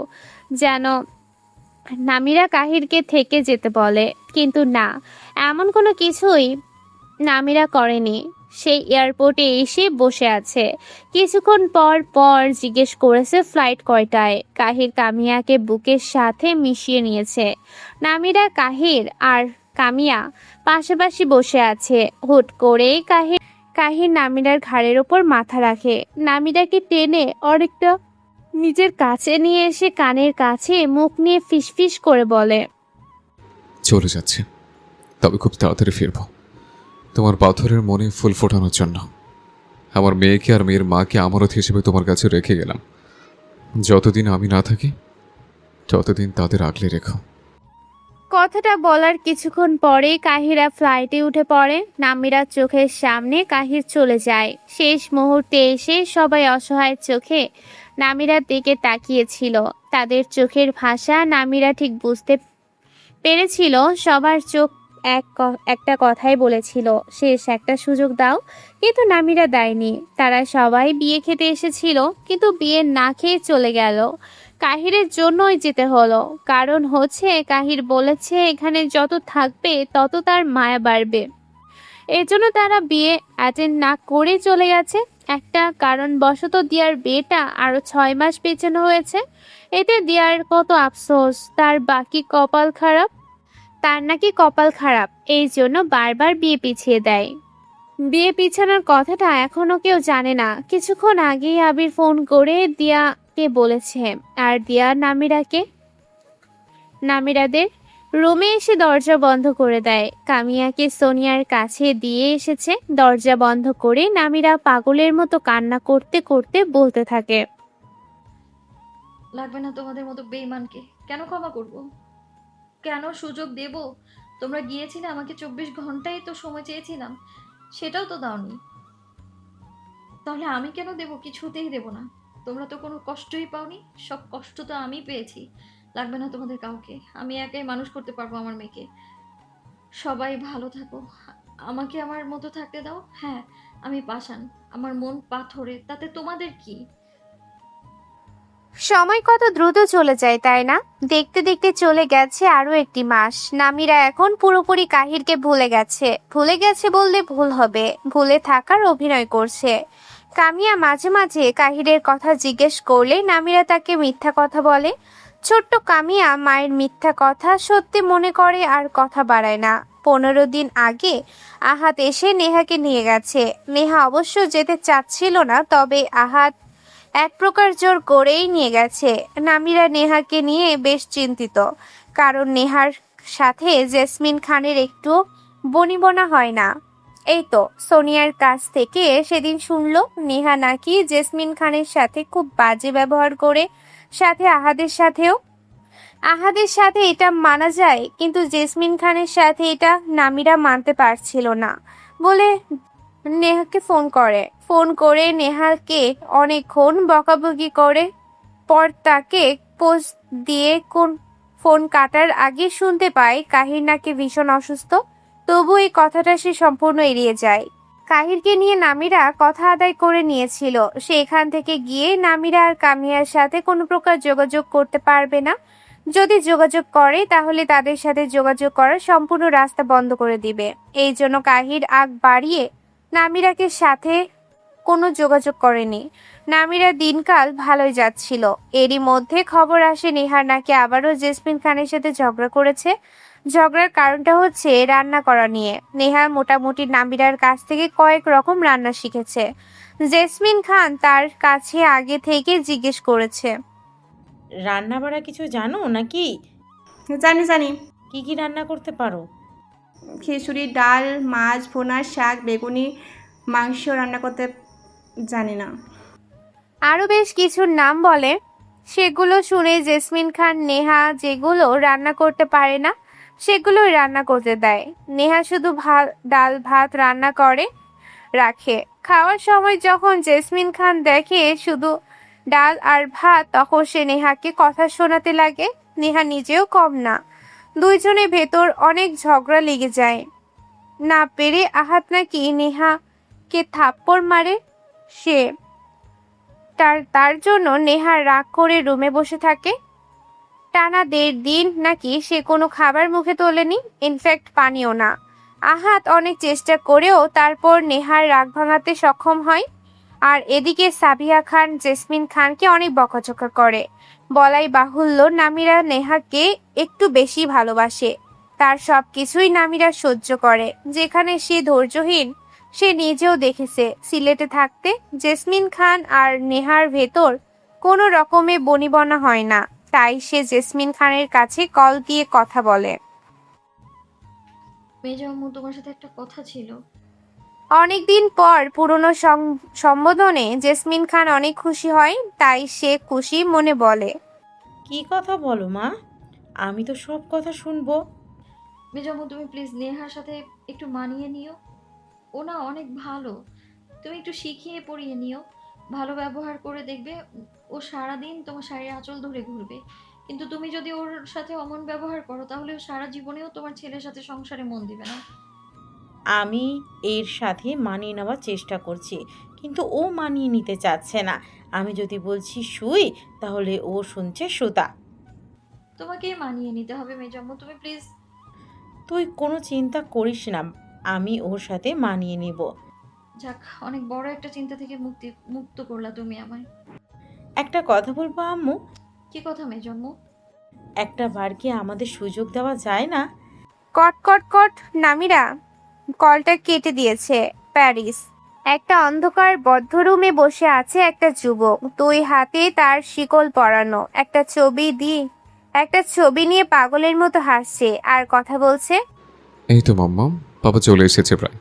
Speaker 3: যেন নামিরা কাহিরকে থেকে যেতে বলে, কিন্তু না, এমন কোনো কিছুই নামিরা করেনি। সেই এয়ারপোর্টে এসে বসে আছে। কিছুক্ষণ পর পর জিজ্ঞেস করেছে ফ্লাইট কয়টায়। কাহির কামিয়াকে বুকের সাথে মিশিয়ে নিয়েছে। নামিরা, কাহির আর কামিয়া পাশাপাশি বসে আছে। হুট করেই কাহির নামিরার ঘাড়ের ওপর মাথা রাখে। নামিরাকে টেনে অনেকটা নিজের কাছে নিয়ে এসে কানের কাছে মুখ নিয়ে ফিসফিস করে বলে,
Speaker 4: চলে যাচ্ছে, তবে খুব তাড়াতাড়ি ফিরবো তোমার পাথরের মনে ফুল ফোটানোর জন্য। আমার মেয়েকে আর মেয়ের মাকে আমানত হিসেবে তোমার কাছে রেখে গেলাম। যতদিন আমি না থাকি ততদিন তাদের আগলে রেখো।
Speaker 3: কথাটা বলার কিছুক্ষণ পরেই কাহিরা ফ্লাইটে উঠে পড়ে। নামিরার চোখের সামনে কাহির চলে যায়। শেষ মুহূর্তে এসে সবাই অসহায় চোখে নামিরার দিকে তাকিয়েছিল। তাদের চোখের ভাষা নামিরা ঠিক বুঝতে পেরেছিল। সবার চোখ একটা কথাই বলেছিল, শেষ একটা সুযোগ দাও, কিন্তু নামিরা দেয়নি। তারা সবাই বিয়ে খেতে এসেছিল, কিন্তু বিয়ে না খেয়ে চলে গেল। কাহিরের জন্যই যেতে হলো, কারণ হচ্ছে কাহির বলেছে এখানে যত থাকবে তত তার মায়া বাড়বে। এর জন্য তারা বিয়ে অ্যাটেন্ড না করে চলে গেছে। একটা কারণবশত দিয়ার বিয়েটা আরো 6 মাস পেছানো হয়েছে। এতে দিয়ার কত আফসোস। তার নাকি কপাল খারাপ, এই জন্য বারবার বিয়ে পিছিয়ে দেয়। বিয়ে পিছানোর কথাটা এখনো কেউ জানে না। কিছুক্ষণ আগেই আবির ফোন করে দিয়াকে বলেছে, আর দিয়া নামিরাদের রুমে এসে দরজা বন্ধ করে দেয়। কামিয়াকে সোনিয়ার কাছে দিয়ে এসেছে। দরজা বন্ধ করে নামিরা পাগলের মতো কান্না করতে করতে বলতে থাকে,
Speaker 5: লাগবে না তোমাদের মতো বেঈমানকে। কেন ক্ষমা করব? কেন সুযোগ দেব? তোমরা গিয়েছিলে, আমাকে 24 ঘন্টাই তো সময় চেয়েছিলাম, সেটাও তো দাওনি। তাহলে আমি কেন দেব? কিছুতেই দেব না। তোমরা তো কোনো কষ্টই পাওনি, সব কষ্ট তো আমি পেয়েছি। লাগবে না তোমাদের কাউকে, আমি একাই মানুষ করতে পারবো আমার মেয়েকে। সবাই ভালো থাকো, আমাকে আমার মতো থাকতে দাও। হ্যাঁ, আমি পাষাণ, আমার মন পাথরে, তাতে তোমাদের কি?
Speaker 3: সময় কত দ্রুত চলে যায় তাই না? দেখতে দেখতে চলে গেছে আরো একটি মাস। নামিরা এখন পুরোপুরি কাহিরকে ভুলে গেছে বললে ভুল হবে, ভুলে থাকার অভিনয় করছে। কামিয়া মাঝে মাঝে কাহিরের কথা জিজ্ঞেস করলে নামিরা তাকে মিথ্যা কথা বলে। ছোট্ট কামিয়া মায়ের মিথ্যা কথা সত্যি মনে করে আর কথা বাড়ায় না। 15 দিন আগে আহাত এসে নেহাকে নিয়ে গেছে। নেহা অবশ্য যেতে চাচ্ছিল না, তবে আহাত এক প্রকার জোর করেই নিয়ে গেছে। নামিরা নেহাকে নিয়ে বেশ চিন্তিত, কারণ নেহার সাথে জেসমিন খানের একটু বনিবনা হয় না। এই তো সোনিয়ার কাছ থেকে সেদিন শুনলো নেহা নাকি জেসমিন খানের সাথে খুব বাজে ব্যবহার করে, সাথে আহাদের সাথে এটা মানা যায়, কিন্তু জেসমিন খানের সাথে এটা নামিরা মানতে পারছিল না বলে নেহাকে ফোন করে নেহাকে অনেকক্ষণ বকাবকি করে পর তাকে পোস্ট দিয়ে ফোন কাটার আগে শুনতে পায় কাহির নাকি ভীষণ অসুস্থ। তবু এই কথাটা সে সম্পূর্ণ এড়িয়ে যায়। কাহিরকে নিয়ে নামিরা কথা আদায় করে নিয়েছিল সে এখান থেকে গিয়ে নামিরা আর কামিয়ার সাথে কোনো প্রকার যোগাযোগ করতে পারবে না। যদি যোগাযোগ করে তাহলে তাদের সাথে যোগাযোগ করার সম্পূর্ণ রাস্তা বন্ধ করে দিবে। এই জন্য কাহির আগ বাড়িয়ে নামিরাকে সাথে কোনো যোগাযোগ করেনি। নামিরা দিনকাল ভালোই যাচ্ছিল। এরই মধ্যে খবর আসে নেহার নাকি আবারও জেসমিন খানের সাথে ঝগড়া করেছে। ঝগড়ার কারণটা হচ্ছে রান্না করা নিয়ে। নেহা মোটামুটি নামিরার কাছ থেকে কয়েক রকম রান্না শিখেছে। জেসমিন খান তার কাছে আগে থেকে জিজ্ঞেস করেছে,
Speaker 7: রান্না বাড়া কিছু জানো নাকি?
Speaker 6: জানি।
Speaker 7: কি কি রান্না করতে পারো?
Speaker 6: খিচুড়ি, ডাল, মাছ ভুনা, শাক, বেগুনি, মাংস রান্না করতে জানি না।
Speaker 3: আরো বেশ কিছুর নাম বলে। সেগুলো শুনে জেসমিন খান নেহা যেগুলো রান্না করতে পারে না সেগুলোই রান্না করতে দেয়। নেহা শুধু ডাল ভাত রান্না করে রাখে। খাওয়ার সময় যখন জেসমিন খান দেখে শুধু ডাল আর ভাত, তখন সে নেহাকে কথা শোনাতে লাগে। নেহা নিজেও কম না, দুইজনের ভেতর অনেক ঝগড়া লেগে যায়। না পেরে আহাত নাকি নেহাকে থাপ্পড় মারে। সে তার জন্য নেহা রাগ করে রুমে বসে থাকে। টানা 1.5 দিন নাকি সে কোনো খাবার মুখে তোলেনি, ইনফ্যাক্ট পানিও না। আহাত অনেক চেষ্টা করেও তারপর নেহার রাগ ভাঙাতে সক্ষম হয়। আর এদিকে সাবিহা খান জেসমিন খানকে অনেক বকাঝকা করে। বলাই বাহুল্য নামিরা নেহাকে একটু বেশি ভালোবাসে। তার সবকিছুই নামিরা সহ্য করে, যেখানে সে ধৈর্যহীন সে নিজেও দেখেছে। সিলেটে থাকতে জেসমিন খান আর নেহার ভেতর কোনো রকমে বনিবনা হয় না, তাই সে জেসমিন খানের কাছে কল দিয়ে কথা বলে।
Speaker 5: মেজো আম্মু, তোমার সাথে একটা কথা ছিল।
Speaker 3: অনেকদিন পর পুরনো সম্বোধনে জেসমিন খান অনেক খুশি হয়, তাই সে খুশি মনে বলে,
Speaker 7: কি কথা বলো মা, আমি তো সব কথা শুনবো।
Speaker 5: মেজো আম্মু, তুমি প্লিজ নেহার সাথে একটু মানিয়ে নিও। ও না অনেক ভালো, তুমি একটু শিখিয়ে পড়িয়ে নিও। ভালো ব্যবহার করে দেখবে ও সারাদিন তোমার শাড়ির আঁচল ধরে ঘুরবে। কিন্তু তুমি যদি ওর সাথে অমন ব্যবহার করো তাহলে ও সারা জীবনেও তোমার ছেলের সাথে সংসারে মন দিবে না।
Speaker 7: আমি এর সাথে মানিয়ে নেওয়ার চেষ্টা করছি, কিন্তু ও মানিয়ে নিতে চাচ্ছে না। আমি যদি বলছি শুই, তাহলে ও শুনছে সুতা।
Speaker 5: তোমাকেই মানিয়ে নিতে হবে মেজো আম্মু, তুমি প্লিজ।
Speaker 7: তুই কোনো চিন্তা করিস না, আমি ওর সাথে মানিয়ে নিব।
Speaker 5: যাক, অনেক বড় একটা চিন্তা থেকে মুক্ত করলা তুমি আমায়।
Speaker 7: একটা কথা বলবো আম্মু?
Speaker 5: কি কথা মেজো আম্মু?
Speaker 7: একটা বার কি আমাদের সুযোগ দেওয়া যায় না?
Speaker 3: কট কট কট। নামিরা কলটা কেটে দিয়েছে। প্যারিস। একটা অন্ধকার বদ্ধ রুমে বসে আছে একটা যুবক, 2 হাতে তার শিকল পরানো। একটা ছবি নিয়ে পাগলের মতো হাসছে আর কথা বলছে।
Speaker 4: এই তো মাম্মা, পাপা চলে এসেছে প্রায়।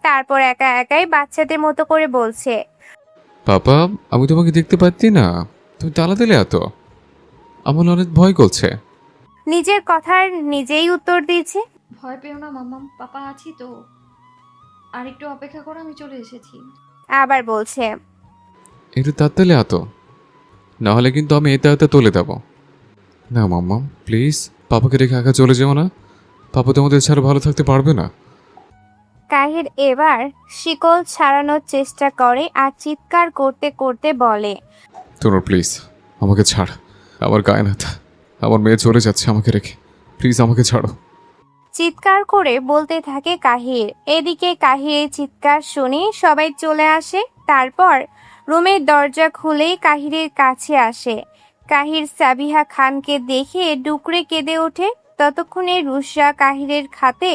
Speaker 3: তারপর একা একাই বাচ্চাদের মতো করে বলছে,
Speaker 4: পাপা, আমি তোমাকে দেখতে পাচ্ছি না, তুমি তালা দিলে এত, আমার অনেক ভয় করছে।
Speaker 3: নিজের কথার নিজেই উত্তর দিয়েছে।
Speaker 5: ভয় পেও না মাম্মাম, পাপা আছি তো, আর একটু অপেক্ষা করো, আমি চলে এসেছি।
Speaker 3: আবার বলছে,
Speaker 4: একটু তাড়াতাড়ি এত, না হলে কিন্তু আমি এটা তুলে দেব। না মাম্মা প্লিজ, পাপাকে রেখে একা চলে যেও না, পাপা তোমাদের ছাড়া ভালো থাকতে পারবে না।
Speaker 3: কাহির এবার শিকল ছাড়ানোর চেষ্টা করে আর চিৎকার করতে করতে বলে,
Speaker 4: তোর প্লিজ আমাকে ছাড়, আমার গায়ে না, আমার মেয়ে চলে যাচ্ছে আমাকে রেখে, প্লিজ আমাকে ছাড়ো।
Speaker 3: চিৎকার করে বলতে থাকে কাহির। এদিকে কাহিরের চিৎকার শুনে সবাই চলে আসে। তারপর রুমের দরজা খুলে কাহিরের কাছে আসে। কাহির সাবিহা খানকে দেখে ডুকরে কেঁদে ওঠে। ততক্ষণে রুশা কাহিরের খাতে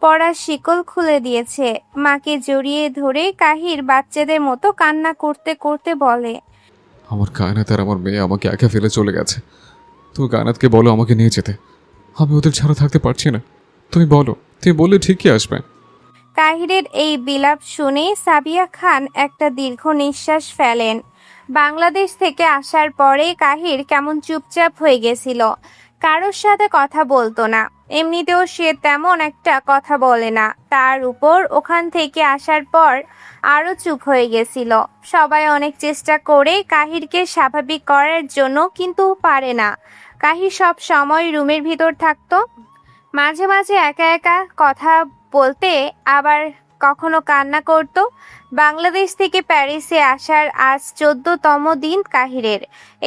Speaker 3: পড়া শিকল খুলে দিয়েছে। মাকে জড়িয়ে ধরে কাহির বাচ্চাদের মতো কান্না করতে করতে বলে,
Speaker 4: আমার কায়নাত আর আমার মেয়ে আমাকে একা ফেলে চলে গেছে, তুমি কায়নাতকে বলো আমাকে নিয়ে যেতে, আমি ওদের ছাড়া থাকতে পারছি না। তুমি বললে ঠিকই আসবে।
Speaker 3: কাহিরের এই বিলাপ শুনে সাবিয়া খান একটা দীর্ঘ নিঃশ্বাস ফেলেন। বাংলাদেশ থেকে আসার পরে কাহির কেমন চুপচাপ হয়ে গেছিল, কারোর সাথে কথা বলতো না। এমনিতেও সে তেমন একটা কথা বলে না, তার উপর ওখান থেকে আসার পর আরো চুপ হয়ে গেছিল। সবাই অনেক চেষ্টা করে কাহিরকে স্বাভাবিক করার জন্য, কিন্তু পারে না। কাহির সব সময় রুমের ভিতর থাকতো, মাঝে মাঝে একা একা কথা বলতে, আবার কখনো কান্না করত। বাংলাদেশ থেকে প্যারিসে আসার আজ 14তম দিন কাহিরের।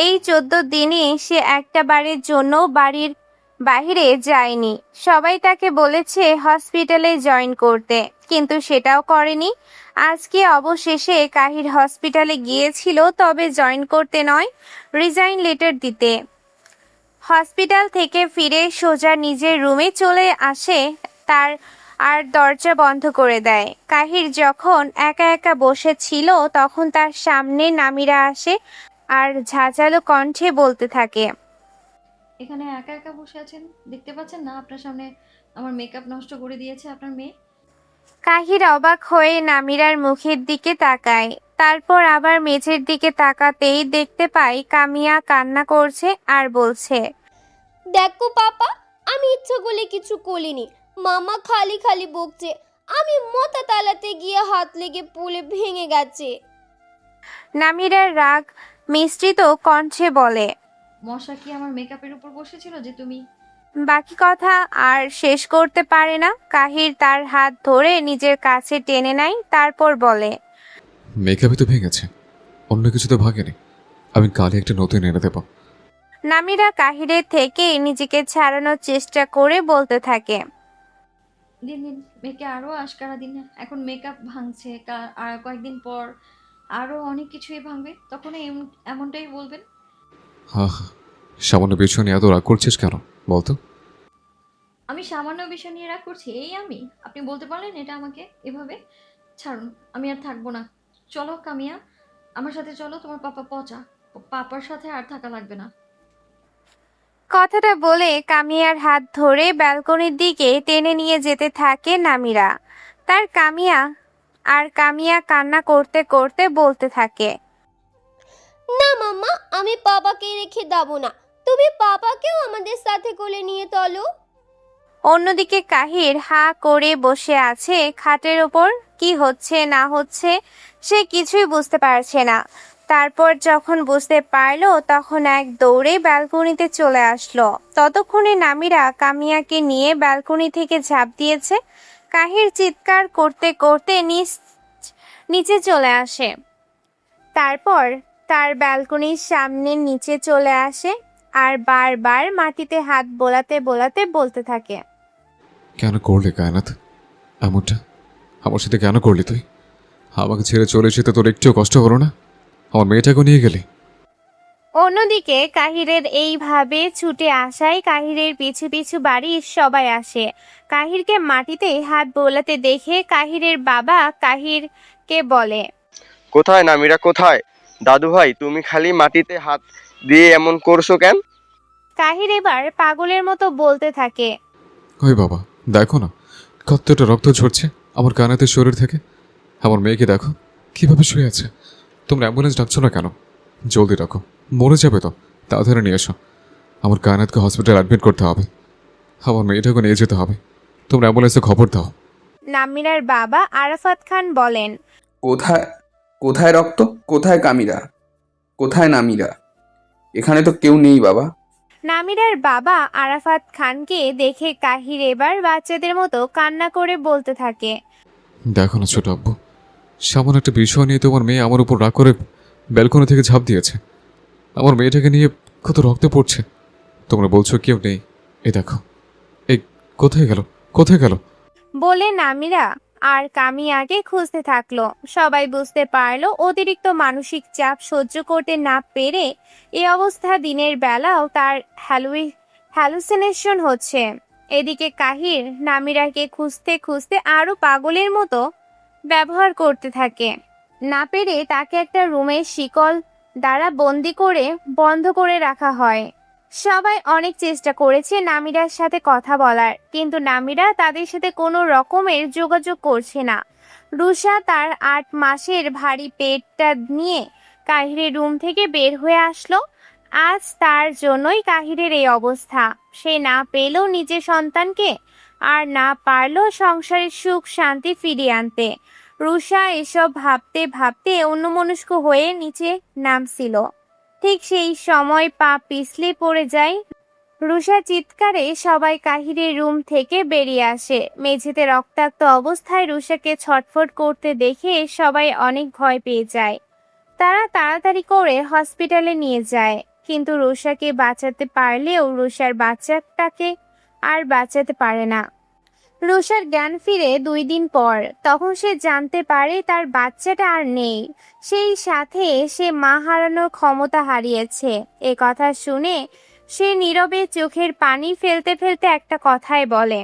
Speaker 3: এই 14 দিনে সে একটা বারের জন্য বাড়ির বাইরে যায়নি। সবাই তাকে বলেছে হসপিটালে জয়েন করতে, কিন্তু সেটাও করেনি। আজকে অবশেষে কাহির হসপিটালে গিয়েছিল, তবে জয়েন করতে নয়, রিজাইন লেটার দিতে। হসপিটাল থেকে ফিরে সোজা নিজের রুমে চলে আসে, তার আর দরজা বন্ধ করে দেয়। কাহির যখন একা একা বসে ছিল তখন তার সামনে নামিরা আসে আর ঝাঁঝালো কণ্ঠে বলতে থাকে,
Speaker 5: এখানে একা একা বসে আছেন, দেখতে পাচ্ছেন না আপনার সামনে আমার মেকআপ নষ্ট করে দিয়েছে আপনার মেয়ে।
Speaker 3: কাহির অবাক হয়ে নামিরার মুখের দিকে তাকায়, তারপর আবার মেঝের দিকে তাকাতেই দেখতে পায় কামিয়া কান্না করছে আর বলছে,
Speaker 2: দেখো পাপা, আমি ইচ্ছা করলে কিছু করিনি, মামা খালি খালি বকছে, আমি মোতা তালাতে গিয়ে হাত লেগে পুলে ভেঙে গেছে।
Speaker 3: নামিরার রাগ মিশ্রিত কণ্ঠে বলে,
Speaker 5: মশা কি আমার মেকআপের উপর বসেছিল যে তুমি?
Speaker 3: বাকি কথা আর শেষ করতে পারে না। কাহির তার হাত ধরে নিজের কাছে টেনে নেয়, তারপর বলে,
Speaker 4: মেকআপই তো ভেঙেছে, অন্য কিছু তো ভাগেনি, আমি কালই একটা নতুন এনে দেবো।
Speaker 3: নামিরা কাহিরের থেকে নিজেকে ছাড়ানোর চেষ্টা করে বলতে থাকে।
Speaker 5: দিন দিন মেয়েকে আরো আশকারা দিন। এখন মেকআপ ভাঙছে, আর কয়েকদিন পর আরো অনেক কিছুই ভাঙবে, তখন এমনটাই বলবেন।
Speaker 4: সামান্য বিষয় নিয়ে এত রাগ করছিস কেন বলতো?
Speaker 5: আমি সামান্য বিষয় নিয়ে রাগ করছি? আমি আপনি বলতে পারলেন এটা আমাকে এভাবে? ছাড়ুন, আমি আর থাকবো না। চলো কামিয়া, আমার সাথে চলো। তোমার পাপা পচা, পাপার সাথে আর থাকা লাগবে না।
Speaker 3: কথাটা বলে কামিয়ার হাত ধরে ব্যালকনির দিকে টেনে নিয়ে যেতে থাকে নামিরা। কামিয়া কান্না করতে করতে বলতে থাকে,
Speaker 2: না মাম্মা, আমি পাপাকে রেখে যাবো না, তুমি পাপাকেও আমাদের সাথে কোলে নিয়ে চলো।
Speaker 3: অন্যদিকে কাহির হা করে বসে আছে খাটের ওপর। কি হচ্ছে না হচ্ছে সে কিছুই বুঝতে পারছে না। তারপর যখন বুঝতে পারলো তখন এক দৌড়ে ব্যালকনিতে চলে আসলো। ততক্ষণে নামিরা কামিয়াকে নিয়ে ব্যালকনি থেকে ঝাঁপ দিয়েছে। কাহির চিৎকার করতে করতে নিচে চলে আসে। তারপর তার ব্যালকনির সামনে নিচে চলে আসে আর বারবার মাটিতে হাত বোলাতে বোলাতে বলতে থাকে,
Speaker 4: কেন করলি কায়নাত এমনটা? আমার সাথে কেন করলি তুই? আমাকে ছেড়ে চলে যেতে তোর একটুও কষ্ট হলো না? আমার মেয়েটাকে নিয়ে গেলি।
Speaker 3: অন্যদিকে কাহিরের এইভাবে ছুটে আসায় কাহিরের পিছু পিছু বাড়ির সবাই আসে। কাহিরকে মাটিতে হাত বোলাতে দেখে কাহিরের বাবা কাহিরকে বলে,
Speaker 8: কোথায় নামিরা, কোথায়? দাদু ভাই, তুমি খালি মাটিতে হাত দিয়ে এমন করছো কেন?
Speaker 3: কাহির এবার পাগলের মতো বলতে থাকে,
Speaker 4: ওই বাবা, দেখো না কতটা রক্ত ঝরছে আমার কানাতের শরীর থেকে। আমার মেয়েকে দেখো কিভাবে শুয়ে আছে। তোমরা অ্যাম্বুলেন্স ডাকছো না কেন? জলদি রাখো, মরে যাবে তো। তাড়াতাড়ি নিয়ে এসো, আমার কায়নাতকে হসপিটালে অ্যাডমিট করতে হবে। আমার মেয়েটাকে নিয়ে যেতে হবে। তোমরা অ্যাম্বুলেন্সে খবর দাও।
Speaker 3: নামিরার বাবা আরাফাত খান বলেন,
Speaker 15: কোথায় কোথায় রক্ত? কোথায় কামিরা? কোথায় নামিরা? এখানে তো কেউ নেই বাবা।
Speaker 3: নামিরার বাবা আরাফাত খানকে দেখে কাহির এবার বাচ্চাদের মতো কান্না করে বলতে থাকে,
Speaker 4: দেখো না ছোট আব্বু, সামান্য একটা বিষয় নিয়ে তোমার মেয়ে আমার উপর রাগ করে ব্যালকনি থেকে ঝাঁপ দিয়েছে। আমার মেয়েটাকে নিয়ে কত রক্ত পড়ছে। তোমরা বলছো কেউ নেই, এই দেখো, এই কোথায় গেল, কোথায় গেল?
Speaker 3: বলে নামিরা আর কামিয়াকে খুঁজতে থাকলো। সবাই বুঝতে পারলো অতিরিক্ত মানসিক চাপ সহ্য করতে না পেরে এই অবস্থা দিনের বেলাও তার হ্যালুসিনেশন হচ্ছে। এদিকে কাহির নামিরাকে খুঁজতে খুঁজতে আরো পাগলের মতো ব্যবহার করতে থাকে। না পেরে তাকে একটা রুমের শিকল দ্বারা বন্ধ করে রাখা হয়। সবাই অনেক চেষ্টা করেছে নামিরার সাথে কথা বলার, কিন্তু নামিরা তাদের সাথে কোনো রকমের যোগাযোগ করছে না। রুষা তার 8 মাসের ভারী পেটটা নিয়ে কাহিরের রুম থেকে বের হয়ে আসলো। আজ তার জন্যই কাহিরের এই অবস্থা। সে না পেল নিজের সন্তানকে, আর না পারল সংসারের সুখ শান্তি ফিরিয়ে আনতে। রুষা এসব ভাবতে ভাবতে অন্যমনস্ক হয়ে নিচে নামছিল। ঠিক সেই সময় পা পিছলে পড়ে যায়। রুষা চিৎকারে সবাই কাহিরের রুম থেকে বেরিয়ে আসে। মেঝেতে রক্তাক্ত অবস্থায় রুষাকে ছটফট করতে দেখে সবাই অনেক ভয় পেয়ে যায়। তারা তাড়াতাড়ি করে হসপিটালে নিয়ে যায়, কিন্তু রুষাকে বাঁচাতে পারলেও রুষার বাচ্চাটাকে আর বাঁচাতে পারে না। রুষার জ্ঞান ফিরে 2 দিন পর। তখন সে জানতে পারে তার বাচ্চাটা আর নেই, সেই সাথে সে মা হারানোর ক্ষমতা হারিয়েছে। এ কথা শুনে সে নীরবে চোখের পানি ফেলতে ফেলতে একটা কথাই বলে,